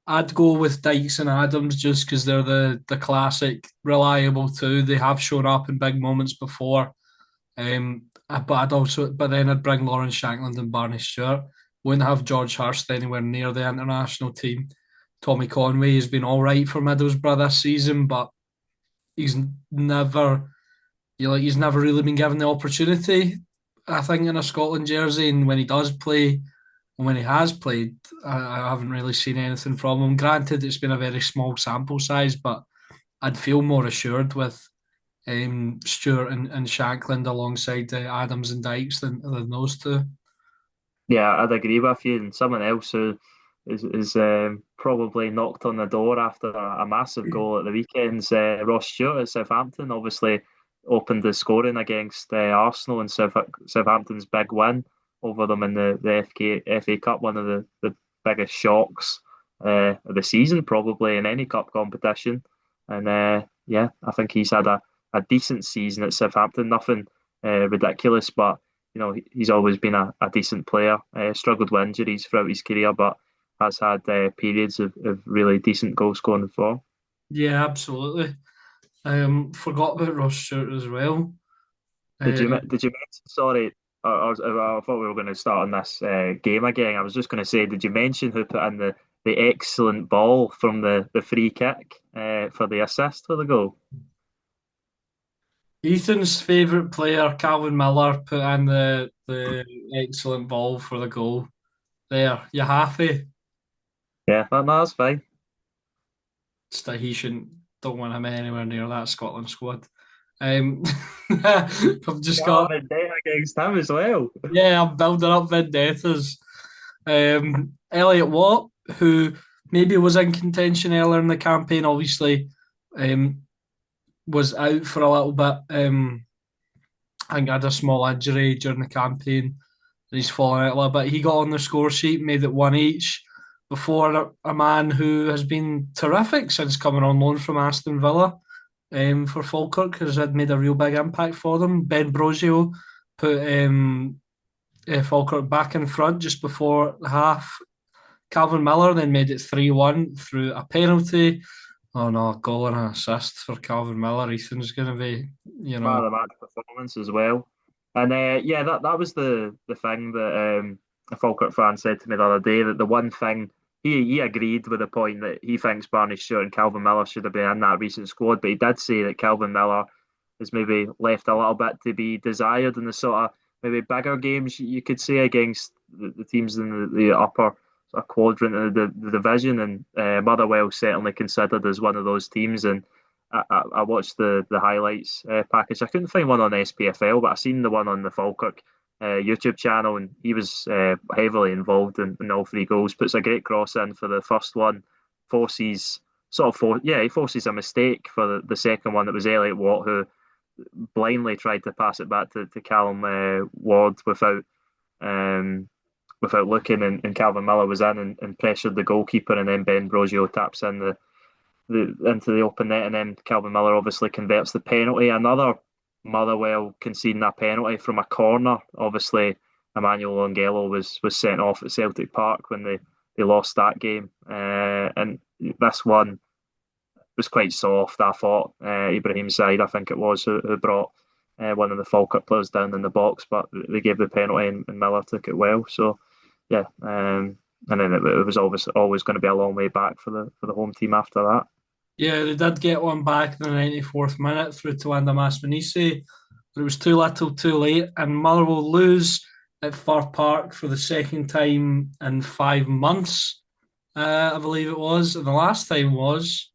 I'd go with Dykes and Adams just because they're the classic reliable two. They have shown up in big moments before. But then I'd bring Lawrence Shankland and Barney Stewart. Wouldn't have George Hurst anywhere near the international team. Tommy Conway has been all right for Middlesbrough this season, but he's never, he's never really been given the opportunity. I think in a Scotland jersey, and when he does play, and when he has played, I haven't really seen anything from him. Granted, it's been a very small sample size, but I'd feel more assured with Stewart and Shankland alongside Adams and Dykes than those two. Yeah, I'd agree with you. And someone else who is probably knocked on the door after a massive goal at the weekend's Ross Stewart at Southampton. Obviously, opened the scoring against Arsenal in Southampton's big win over them in the FA Cup, one of the biggest shocks of the season, probably in any cup competition. And yeah, I think he's had a decent season at Southampton. Nothing ridiculous, but he's always been a decent player. Struggled with injuries throughout his career, but has had periods of really decent goal scoring form. Yeah, absolutely. Forgot about Ross Stewart as well. Did Uh, you did you mention? Sorry, I thought we were going to start on this game again. I was just going to say, did you mention who put in the excellent ball from the free kick for the assist for the goal? Ethan's favourite player, Calvin Miller, put in the excellent ball for the goal. There, you happy? Yeah, no, that's fine. It's that he shouldn't. Don't want him anywhere near that Scotland squad. I've just Oh, got vendetta against him as well. yeah, I'm building up vendettas. Elliot Watt, who maybe was in contention earlier in the campaign, obviously um, was out for a little bit. I think had a small injury during the campaign, and he's fallen out a little bit. He got on the score sheet, made it one each before a man who has been terrific since coming on loan from Aston Villa for Falkirk has had made a real big impact for them. Ben Brogio put Falkirk back in front just before half. Calvin Miller then made it 3-1 through a penalty. Oh no, goal and an assist for Calvin Miller. Ethan's going to be, you Man know, of the match performance as well. And yeah, that was the thing that a Falkirk fan said to me the other day, that the one thing he agreed with the point that he thinks Barney Stewart and Calvin Miller should have been in that recent squad, but he did say that Calvin Miller has maybe left a little bit to be desired in the sort of maybe bigger games you could say against the teams in the upper sort of quadrant of the division, and Motherwell certainly considered as one of those teams. And I watched the highlights package. I couldn't find one on SPFL, but I seen the one on the Falkirk YouTube channel, and he was heavily involved in all three goals. Puts a great cross in for the first one, forces he forces a mistake for the second one. That was Elliot Watt, who blindly tried to pass it back to Callum Ward um, without looking, and Calvin Miller was in and pressured the goalkeeper, and then Ben Brogio taps in the into the open net, and then Calvin Miller obviously converts the penalty. Another Motherwell conceding a penalty from a corner. Obviously, Emmanuel Ongello was sent off at Celtic Park when they lost that game, and this one was quite soft. I thought Ibrahim Said, I think it was, who brought one of the Falkirk players down in the box, but they gave the penalty, and Miller took it well. So yeah, and then it was always going to be a long way back for the home team after that. yeah, they did get one back in the 94th minute through to Wanda Masmanisi, but it was too little too late, and Motherwell lose at Fir Park for the second time in 5 months, I believe it was, and the last time was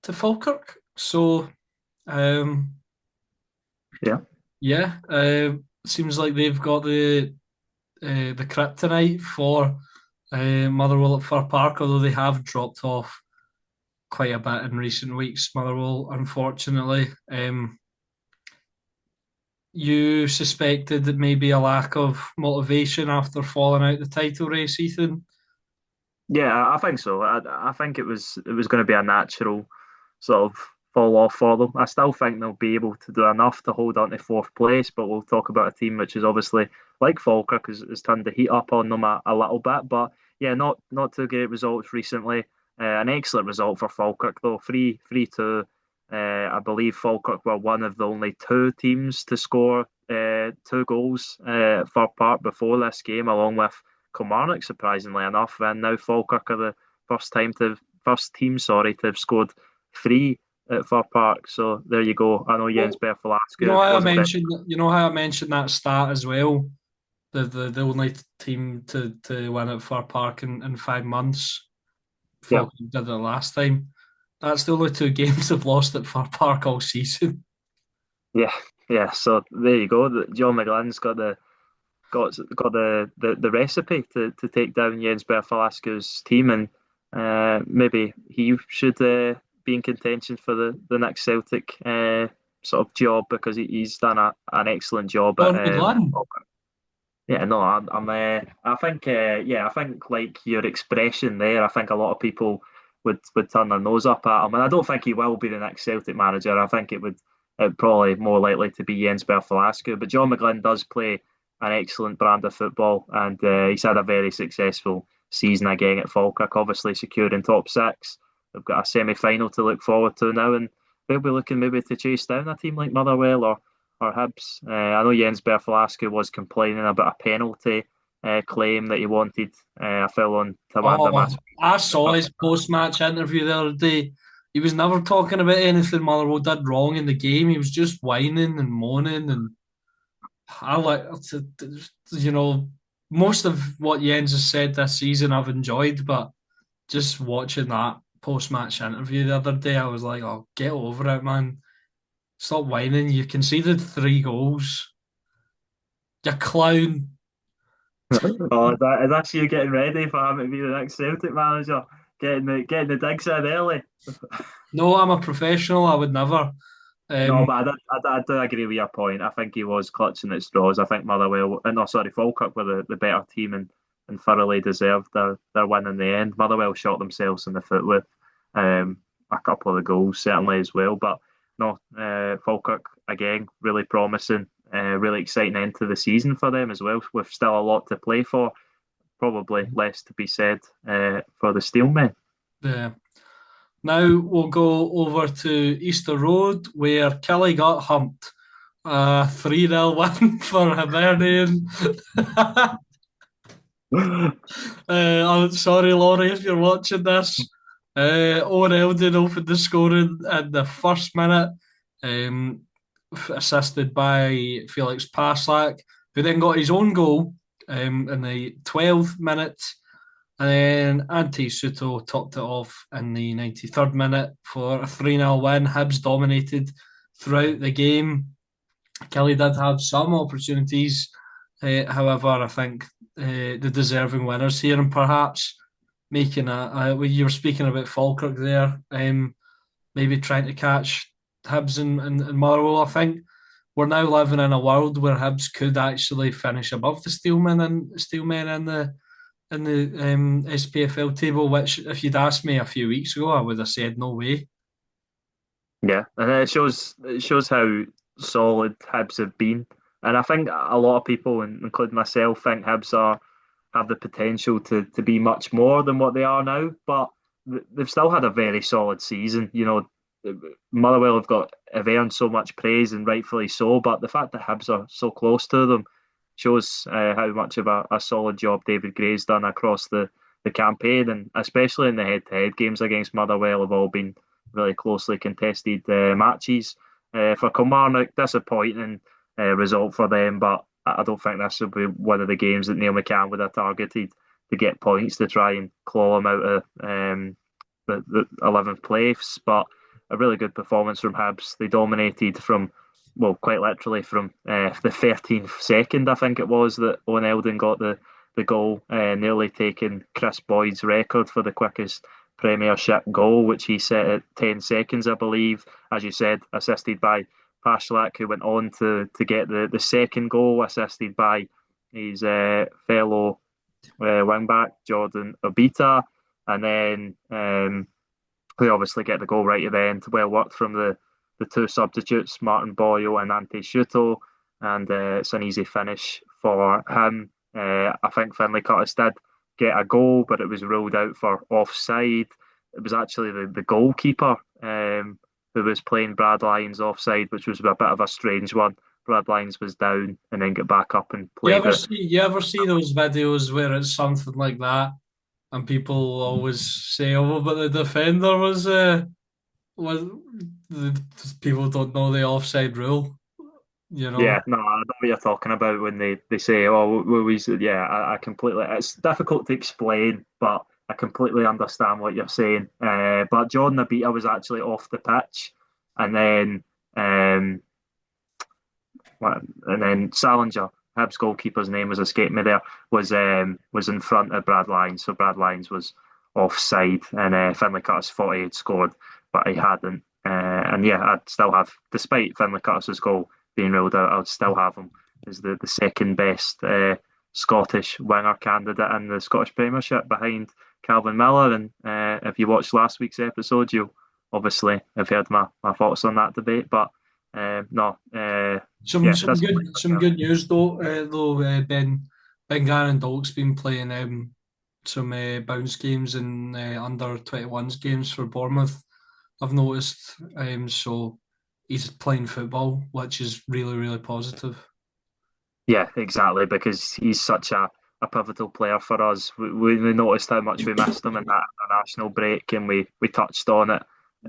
to Falkirk. So, um, Yeah. yeah, seems like they've got the kryptonite for Motherwell at Fir Park, although they have dropped off quite a bit in recent weeks. Motherwell, unfortunately. You suspected that maybe a lack of motivation after falling out the title race, Ethan. Yeah, I think so. I think it was going to be a natural sort of fall off for them. I still think they'll be able to do enough to hold on to fourth place, but we'll talk about a team which is obviously like Falkirk has turned the heat up on them a little bit. But yeah, not too great results recently. An excellent result for Falkirk though, 3-2. I believe Falkirk were one of the only two teams to score two goals for Park before this game, along with Kilmarnock, surprisingly enough, and now Falkirk are the first team, sorry, to have scored three at Fir Park. So there you go. I know Jens Well, Berthel wasn't very. you know how I mentioned that stat as well. The only team to win at Fir Park in 5 months. Yeah, Falkirk did it last time. That's the only two games they've lost at Fir Park all season. yeah, yeah. So there you go. John McGlynn's got the recipe to take down Jens Berthel team, and maybe he should be in contention for the next Celtic sort of job because he's done an excellent job at John McGlynn. yeah, no, I think, yeah, I think like your expression there, I think a lot of people would turn their nose up at him, and I don't think he will be the next Celtic manager. I think it probably more likely to be Jens Berthel. But John McGlynn does play an excellent brand of football, and he's had a very successful season again at Falkirk. Obviously, securing top six. They've got a semi-final to look forward to now, and they'll be looking maybe to chase down a team like Motherwell or Hibs. I know Jens Berthel was complaining about a penalty claim that he wanted a foul on Tawanda Oh, Mas. I saw his post-match interview the other day. He was never talking about anything Motherwell did wrong in the game. He was just whining and moaning, and I like you know most of what Jens has said this season I've enjoyed, but just watching that post-match interview the other day, I was like, "Oh, get over it, man! Stop whining. You conceded 3 goals. You clown." Oh, that's you getting ready for him to be the next Celtic manager, getting the digs in early. No, I'm a professional. I would never. No, Um, but I do agree with your point. I think he was clutching at straws. I think Motherwell, no, sorry, Falkirk were the better team and thoroughly deserved their win in the end. Motherwell shot themselves in the foot with a couple of the goals, certainly as well. But no, Falkirk, again, really promising, really exciting end to the season for them as well, with still a lot to play for. Probably less to be said for the Steelmen. yeah. Now we'll go over to Easter Road where Kelly got humped. 3-0 win for Hibernian. I'm sorry, Laurie, if you're watching this. Owen Eldon opened the scoring in the first minute, um, assisted by Felix Paslak, who then got his own goal in the 12th minute. And then Ante Suto topped it off in the 93rd minute for a 3-0 win. Hibs dominated throughout the game. Kelly did have some opportunities. However, I think the deserving winners here, and perhaps making you were speaking about Falkirk there, maybe trying to catch Hibs and Motherwell. I think we're now living in a world where Hibs could actually finish above the Steelmen in the SPFL table. Which, if you'd asked me a few weeks ago, I would have said no way. Yeah, and it shows how solid Hibs have been, and I think a lot of people, including myself, think Hibs have the potential to be much more than what they are now. But they've still had a very solid season. Motherwell have earned so much praise and rightfully so. But the fact that Hibs are so close to them shows how much of a solid job David Gray's done across the campaign, and especially in the head-to-head games against Motherwell have all been really closely contested matches. For Kilmarnock, disappointing result for them, but I don't think this will be one of the games that Neil McCann would have targeted to get points to try and claw them out of the 11th place. But a really good performance from Hibs. They dominated from, well, quite literally from the 13th second, I think it was, that Owen Eldon got the goal, nearly taking Chris Boyd's record for the quickest Premiership goal, which he set at 10 seconds, I believe. As you said, assisted by Pashlak, who went on to get the second goal, assisted by his fellow wing back, Jordan Obita. And then they obviously get the goal right at the end. Well worked from the two substitutes, Martin Boyle and Ante Shuto. And it's an easy finish for him. I think Finlay Curtis did get a goal, but it was ruled out for offside. It was actually the goalkeeper who was playing Brad Lyons offside, which was a bit of a strange one. Brad Lyons was down and then got back up and played it. You ever see those videos where it's something like that, and people always say, "Oh, but the defender was the people don't know the offside rule," you Yeah, know? no, I know what you're talking about when they say, "Oh, yeah." I completely. It's difficult to explain, but I completely understand what you're saying. But John Nabita was actually off the pitch, and then um, and then Salinger, Hibs goalkeeper's name was escaping me there, was in front of Brad Lyons, so Brad Lyons was offside, and Finlay Curtis thought he had scored, but he hadn't. And yeah, I'd still have, despite Finlay Curtis's goal being ruled out, I'd still have him as the second best Scottish winger candidate in the Scottish Premiership behind Calvin Miller. And if you watched last week's episode, you'll obviously have heard my thoughts on that debate. But no, yeah, that's Some good news though Ben Gannon Dolk's been playing some bounce games and under 21s games for Bournemouth. I've noticed, so he's playing football, which is really positive. yeah, exactly, because he's such a pivotal player for us. We noticed how much we missed him in that international break, and we touched on it.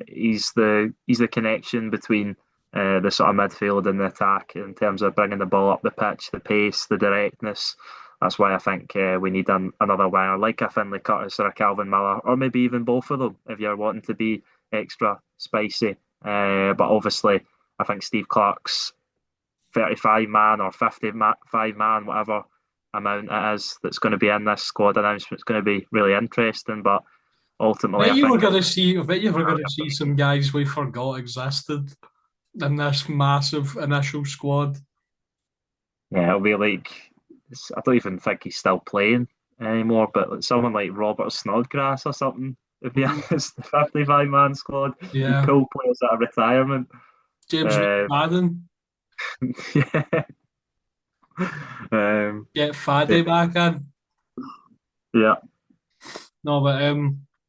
He's the connection between the sort of midfield and the attack in terms of bringing the ball up the pitch, the pace, the directness. That's why I think we need another winger like a Finlay Curtis or a Calvin Miller, or maybe even both of them if you're wanting to be extra spicy. But obviously, I think Steve Clark's 35 man or 55 man, whatever amount it is that's going to be in this squad announcement is going to be really interesting. But ultimately, I think I bet you were going to see some guys we forgot existed in this massive initial squad. yeah, it'll be like I don't even think he's still playing anymore. But like someone like Robert Snodgrass or something, if he Mhm. has the 55 man squad, you Yeah, pull players out of retirement. James Um, McFadden, yeah, um, get yeah, Faddy back in. yeah, No, but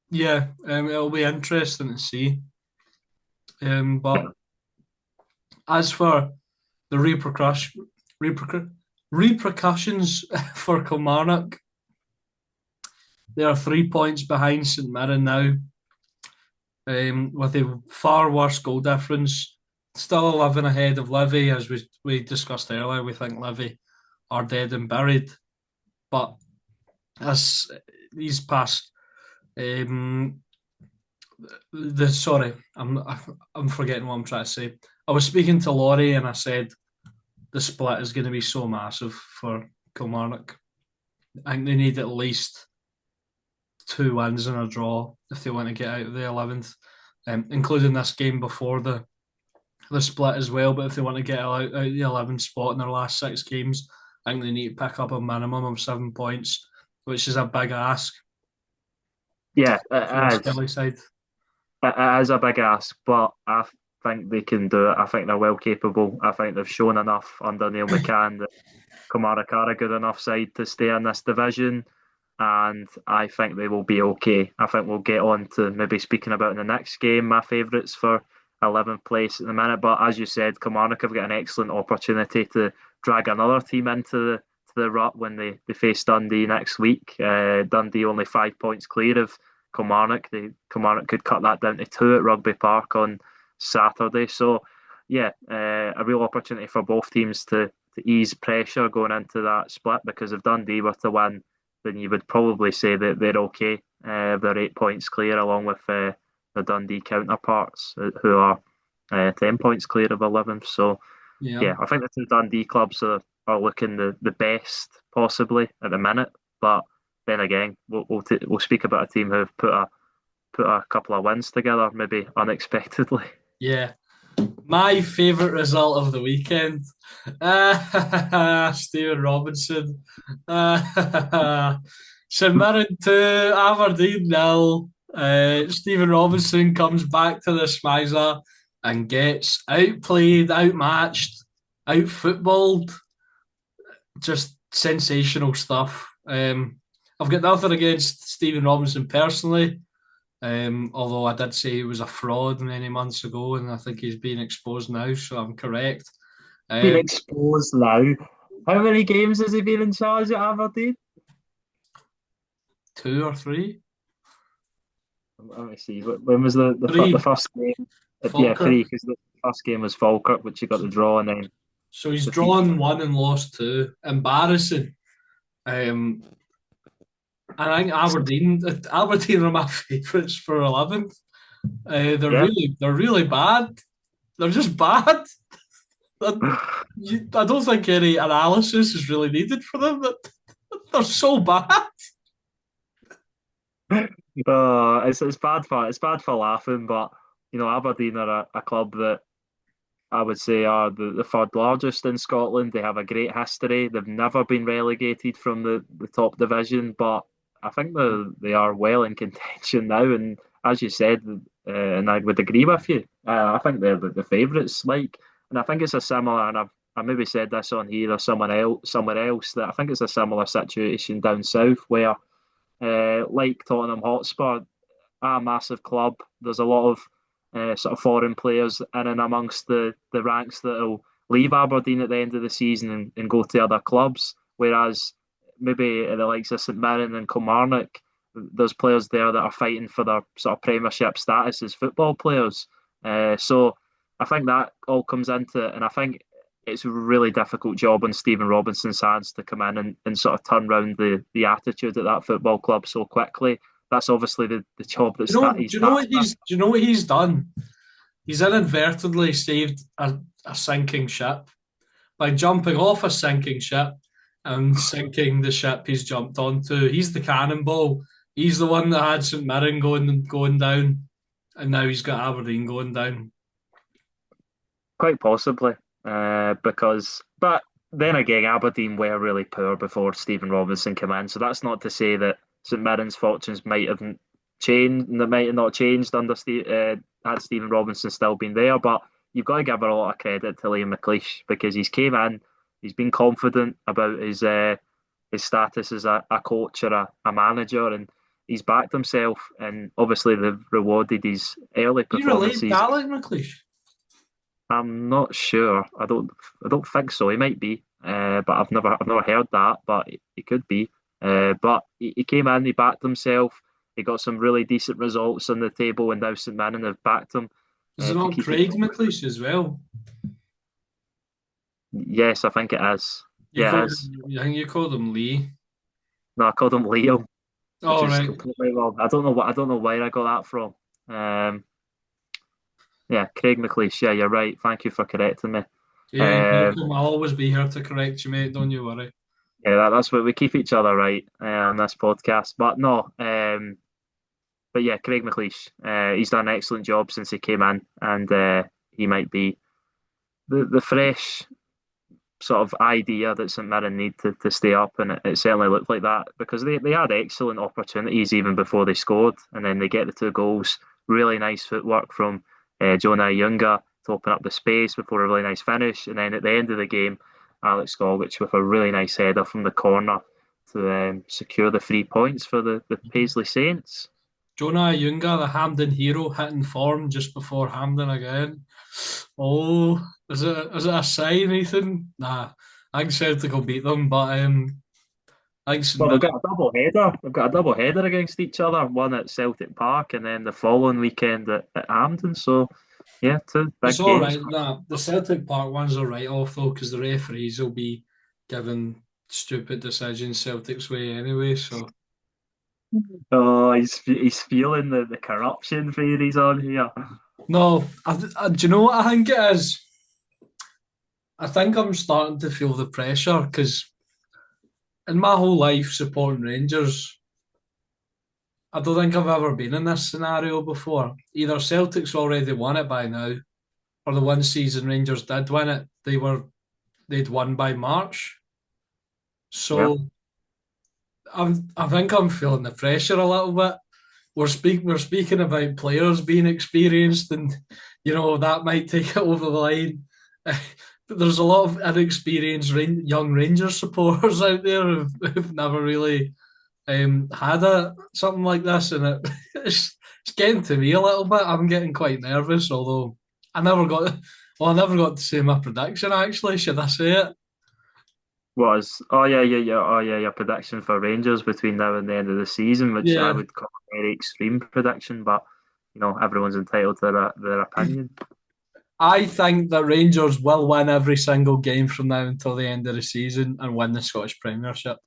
yeah, it'll be interesting to see. But as for the repercussion, repercussions for Kilmarnock, they are 3 points behind St Mirren now, with a far worse goal difference. Still 11 ahead of Livy, as we discussed earlier. We think Livy are dead and buried, but as these past um, the sorry, I'm forgetting what I'm trying to say. I was speaking to Laurie and I said the split is going to be so massive for Kilmarnock. I think they need at least two wins and a draw if they want to get out of the 11th, including this game before the split as well. But if they want to get out the 11th spot in their last six games, I think they need to pick up a minimum of 7 points, which is a big ask yeah. for the It is. Skelly side. It is a big ask, but I think they can do it. I think they're well capable. I think they've shown enough under Neil McCann that Kamara are a good enough side to stay in this division, and I think they will be okay. I think we'll get on to maybe speaking about in the next game my favourites for 11th place at the minute. But as you said, Kilmarnock have got an excellent opportunity to drag another team into the rut when they face Dundee next week. Dundee only 5 points clear of Kilmarnock. Kilmarnock could cut that down to two at Rugby Park on Saturday. So yeah, a real opportunity for both teams to ease pressure going into that split, because if Dundee were to win, then you would probably say that they're okay. They're 8 points clear, along with the Dundee counterparts, who are 10 points clear of 11th. So, Yeah. yeah, I think the two Dundee clubs are looking the best possibly at the minute. But then again, we'll speak about a team who've put a couple of wins together, maybe unexpectedly. Yeah. My favourite result of the weekend. Stephen Robinson. St Mirren 2, Aberdeen nil. Stephen Robinson comes back to the Smizer and gets outplayed, outmatched, outfootballed. Just sensational stuff. I've got nothing against Stephen Robinson personally. Although I did say he was a fraud many months ago, and I think he's being exposed now, so I'm correct. Been Um, exposed now. How many games has he been in charge at Aberdeen? two or three, Let me see. When was the three. first game? Yeah, three, Falkirk. because the first game was Falkirk, which he got the draw, and then So he's defeated. drawn one and lost two. Embarrassing. Um, and I think Aberdeen are my favourites for 11th. Yeah. They're really bad. They're just bad. I, I don't think any analysis is really needed for them. They're so bad. It's bad for laughing, but Aberdeen are a club that I would say are the third largest in Scotland. They have a great history. They've never been relegated from the top division, but I think they are well in contention now. And as you said, and I would agree with you, I think they're the favourites. And I think it's a similar, and I maybe said this on here or somewhere else, that I think it's a similar situation down south where, like Tottenham Hotspur, a massive club. There's a lot of sort of foreign players in and amongst the ranks that will leave Aberdeen at the end of the season and go to other clubs. Whereas maybe the likes of St Mirren and Kilmarnock, there's players there that are fighting for their sort of Premiership status as football players. So I think that all comes into it, and I think it's a really difficult job on Stephen Robinson's hands to come in and sort of turn around the attitude at that football club so quickly. That's obviously the job that he's tasked with. Do you know what he's done? He's inadvertently saved a sinking ship by jumping off a sinking ship and sinking the ship he's jumped onto. He's the cannonball. He's the one that had St Mirren going down, and now he's got Aberdeen going down. Quite possibly, but then again, Aberdeen were really poor before Stephen Robinson came in. So that's not to say that St Mirren's fortunes might have changed, and they might have not changed under had Stephen Robinson still been there. But you've got to give a lot of credit to Liam McLeish because he's came in, he's been confident about his status as a coach or a manager, and he's backed himself. And obviously, they've rewarded his early You relate to performances. Alec McLeish? I'm not sure. I don't think so. He might be, but I've never heard that. But he could be. But he came in, he backed himself. He got some really decent results on the table, and now St Mirren have backed him Is it to not keep it Craig going. McLeish as well? Yes, I think it is. Yeah, it is. I think you called him Lee. No, I called him Leo, which Oh is right. completely wrong. I don't know where I got that from. Um, yeah, Craig McLeish. Yeah, you're right. Thank you for correcting me. Yeah, Um, welcome. I'll always be here to correct you, mate. Don't you worry. yeah, that's what we keep each other right on this podcast. But no, but yeah, Craig McLeish, he's done an excellent job since he came in, and he might be the fresh sort of idea that St Mirren need to stay up, and it certainly looked like that because they had excellent opportunities even before they scored, and then they get the two goals. Really nice footwork from Jonah Younger to open up the space before a really nice finish, and then at the end of the game, Alex Gogic with a really nice header from the corner to secure the 3 points for the Paisley Saints. Jonah Junga, the Hampden hero, hitting form just before Hampden again. Oh, is it a sign, Ethan? Nah, I think Celtic will beat them, but I think St Well, they've Mirren. got a double header. They've got a double header against each other, one at Celtic Park and then the following weekend at Hampden. So, yeah, two It's big all games. right. Nah, the Celtic Park one's a write off though, because the referees will be giving stupid decisions Celtic's way anyway. So Oh, he's feeling the corruption theories on here. no, do you know what I think it is? I think I'm starting to feel the pressure because in my whole life supporting Rangers, I don't think I've ever been in this scenario before. Either Celtic's already won it by now, or the one season Rangers did win it, they'd won by March. Yeah. So I think I'm feeling the pressure a little bit. We're speaking about players being experienced, and that might take it over the line. But there's a lot of inexperienced young Rangers supporters out there who've never really had something like this, and it's It's getting to me a little bit. I'm getting quite nervous, although I never got. Well, I never got to say my prediction. Actually, should I say it? Was oh yeah, yeah, yeah, oh yeah, your prediction for Rangers between now and the end of the season, which I Yeah, would call a very extreme prediction, but everyone's entitled to their opinion. I think that Rangers will win every single game from now until the end of the season and win the Scottish Premiership.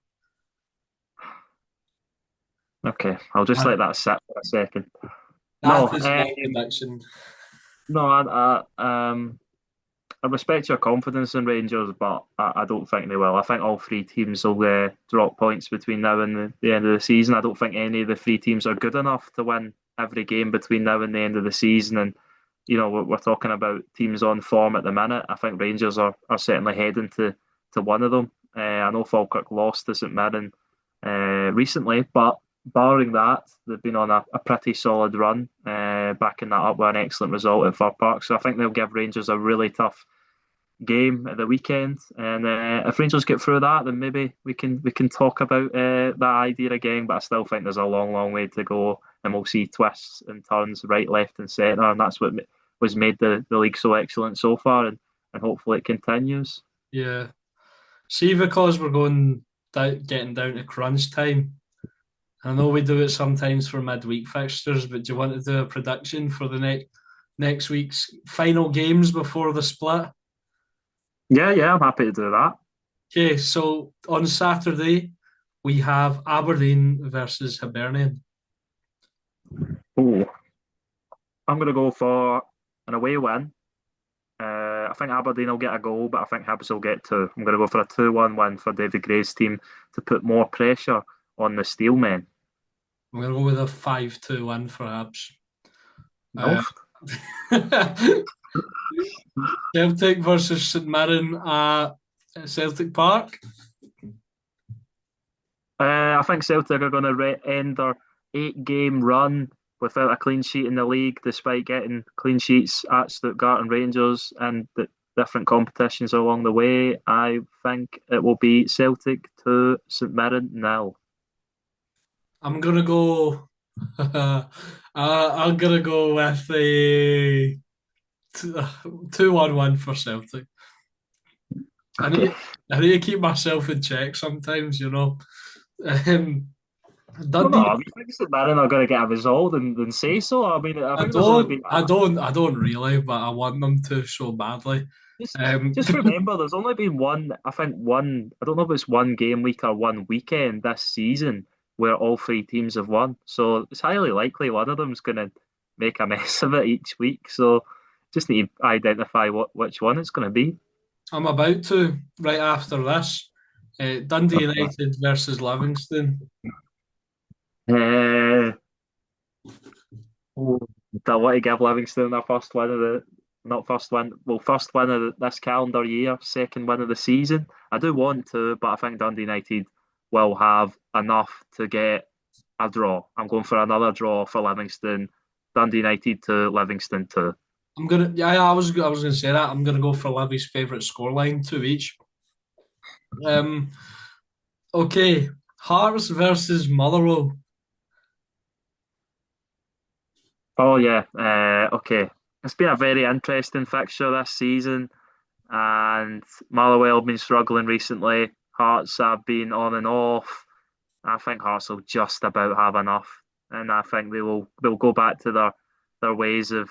Okay, I'll just And let that sit for a second. No, that is my prediction. no, I respect your confidence in Rangers, but I don't think they will. I think all three teams will drop points between now and the end of the season. I don't think any of the three teams are good enough to win every game between now and the end of the season. And we're talking about teams on form at the minute. I think Rangers are certainly heading to one of them. I know Falkirk lost to St Mirren recently, but barring that, they've been on a pretty solid run, backing that up with an excellent result at Fir Park. So I think they'll give Rangers a really tough game at the weekend. And if Rangers get through that, then maybe we can talk about that idea again. But I still think there's a long, long way to go, and we'll see twists and turns right, left, and centre, and that's what was made the league so excellent so far, and hopefully it continues. Yeah. See, because we're getting down to crunch time. I know we do it sometimes for midweek fixtures, but do you want to do a prediction for the next week's final games before the split? Yeah, yeah, I'm happy to do that. Okay, so on Saturday we have Aberdeen versus Hibernian. Oh, I'm going to go for an away win. I think Aberdeen will get a goal, but I think Hibs will get two. I'm going to go for a 2-1 win for David Gray's team to put more pressure on the Steelmen. I'm going to go with a 5-2 win for Habs. No, Uh, Celtic versus St Mirren at Celtic Park. I think Celtic are going to end their 8 game run without a clean sheet in the league, despite getting clean sheets at Stuttgart and Rangers and the different competitions along the way. I think it will be Celtic to St Mirren nil. I'm gonna go. I'm gonna go with a 2-1 win for Celtic. I Okay. need, I need to keep myself in check sometimes, you know. Um, Well, Dundee. no, if you think St Mirren are going to get a result, then say so. I mean, I I think there's only don't. been I don't really, but I want them to so badly. just Um, just remember, there's only been one. I think one. I don't know if it's one game week or one weekend this season where all three teams have won. So it's highly likely one of them's going to make a mess of it each week. So just need to identify which one it's going to be. I'm about to right after this. Dundee United versus Livingston. Uh, I want to give Livingston their first win of the not first win, well, first win of this calendar year, second win of the season. I do want to, but I think Dundee United will have enough to get a draw. I'm going for another draw for Livingston. Dundee United to Livingston to. Yeah, I was gonna say that. I'm gonna go for Livy's favourite scoreline, two each. Um, okay, Hearts versus Motherwell. Oh yeah, okay. It's been a very interesting fixture this season, and Motherwell have been struggling recently. Hearts have been on and off. I think Hearts will just about have enough, and I think they'll go back to their ways of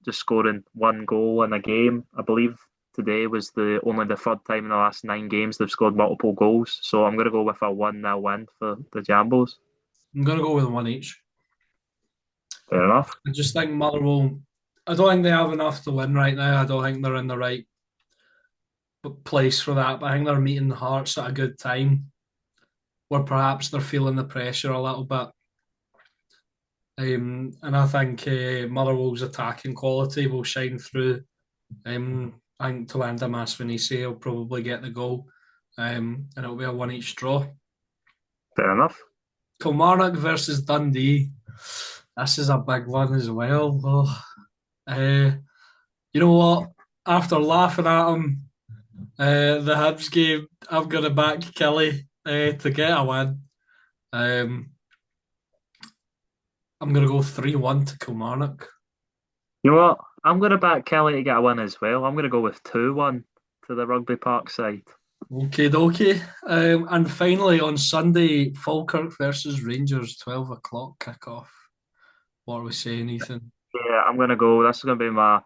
just scoring one goal in a game. I believe today was the third time in the last 9 games they've scored multiple goals. So I'm going to go with a 1-0 win for the Jambos. I'm gonna go with one each. Fair enough. I just think Motherwell. I don't think they have enough to win right now. I don't think they're in the right place for that. But I think they're meeting Hearts at a good time, where perhaps they're feeling the pressure a little bit. And I think Motherwell's attacking quality will shine through. I think Tolanda Masvinisi will probably get the goal, and it'll be a one each draw. Fair enough. Kilmarnock versus Dundee. This is a big one as well. Oh, you know what? After laughing at him, the Hibs game, I'm going to back Kelly to get a win. Um, I'm gonna go 3-1 to Kilmarnock. You know what? I'm going to back Kelly to get a win as well. I'm going to go with 2-1 to the Rugby Park side. Okay, dokie. And finally on Sunday, Falkirk versus Rangers, 12 o'clock kickoff. What are we saying, Ethan? Yeah, I'm going to go. This is going to be my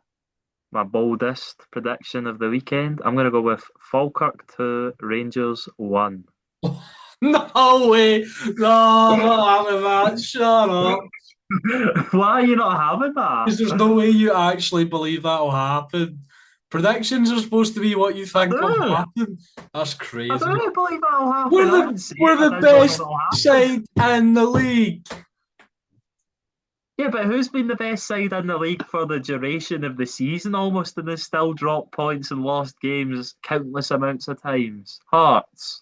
boldest prediction of the weekend. I'm going to go with Falkirk 2, Rangers 1. No way! No, I'm not having that. Shut up. Why are you not having that? Because there's no way you actually believe that'll happen. Predictions are supposed to be what you I think will do. happen. That's I crazy. don't believe that'll We're happen. I the didn't say it. we're I the don't believe best it'll happen. side in the league. Yeah, but who's been the best side in the league for the duration of the season almost and has still dropped points and lost games countless amounts of times? Hearts.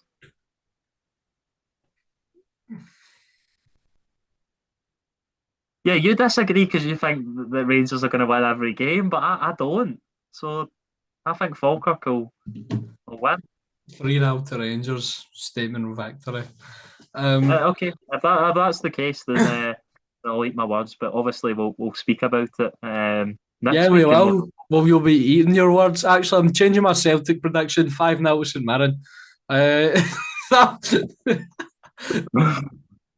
Yeah, you disagree because you think the Rangers are going to win every game, but I don't. So I think Falkirk will win. 3-0 to Rangers. Statement of victory. Okay, if that's the case, then I'll eat my words. But obviously, we'll speak about it Yeah, next we week, and will. Well, you'll be eating your words. Actually, I'm changing my Celtic prediction 5-0 to St Mirren. Uh, that,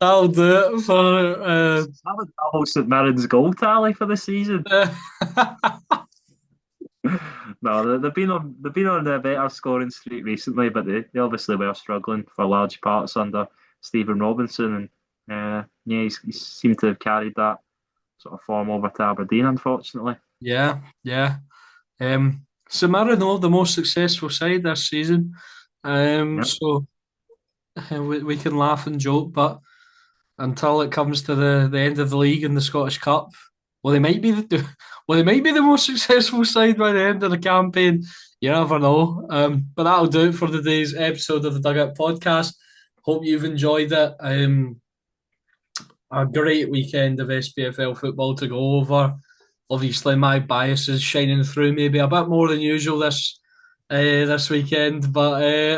will do it for. that would double St Mirren's goal tally for the season. Uh, No, they've been on a better scoring streak recently, but they obviously were struggling for large parts under Stephen Robinson, and yeah, he seemed to have carried that sort of form over to Aberdeen, unfortunately. yeah, yeah. St Mirren, though, the most successful side this season. Yeah. So we can laugh and joke, but until it comes to the end of the league and the Scottish Cup. Well, they might be well, they might be the most successful side by the end of the campaign. You never know. But that'll do it for today's episode of the Dugout Podcast. Hope you've enjoyed it. A great weekend of SPFL football to go over. Obviously, my bias is shining through maybe a bit more than usual this weekend, but I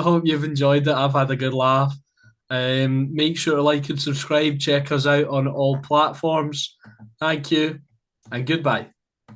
hope you've enjoyed it. I've had a good laugh. Make sure to like and subscribe. Check us out on all platforms. Thank you and goodbye.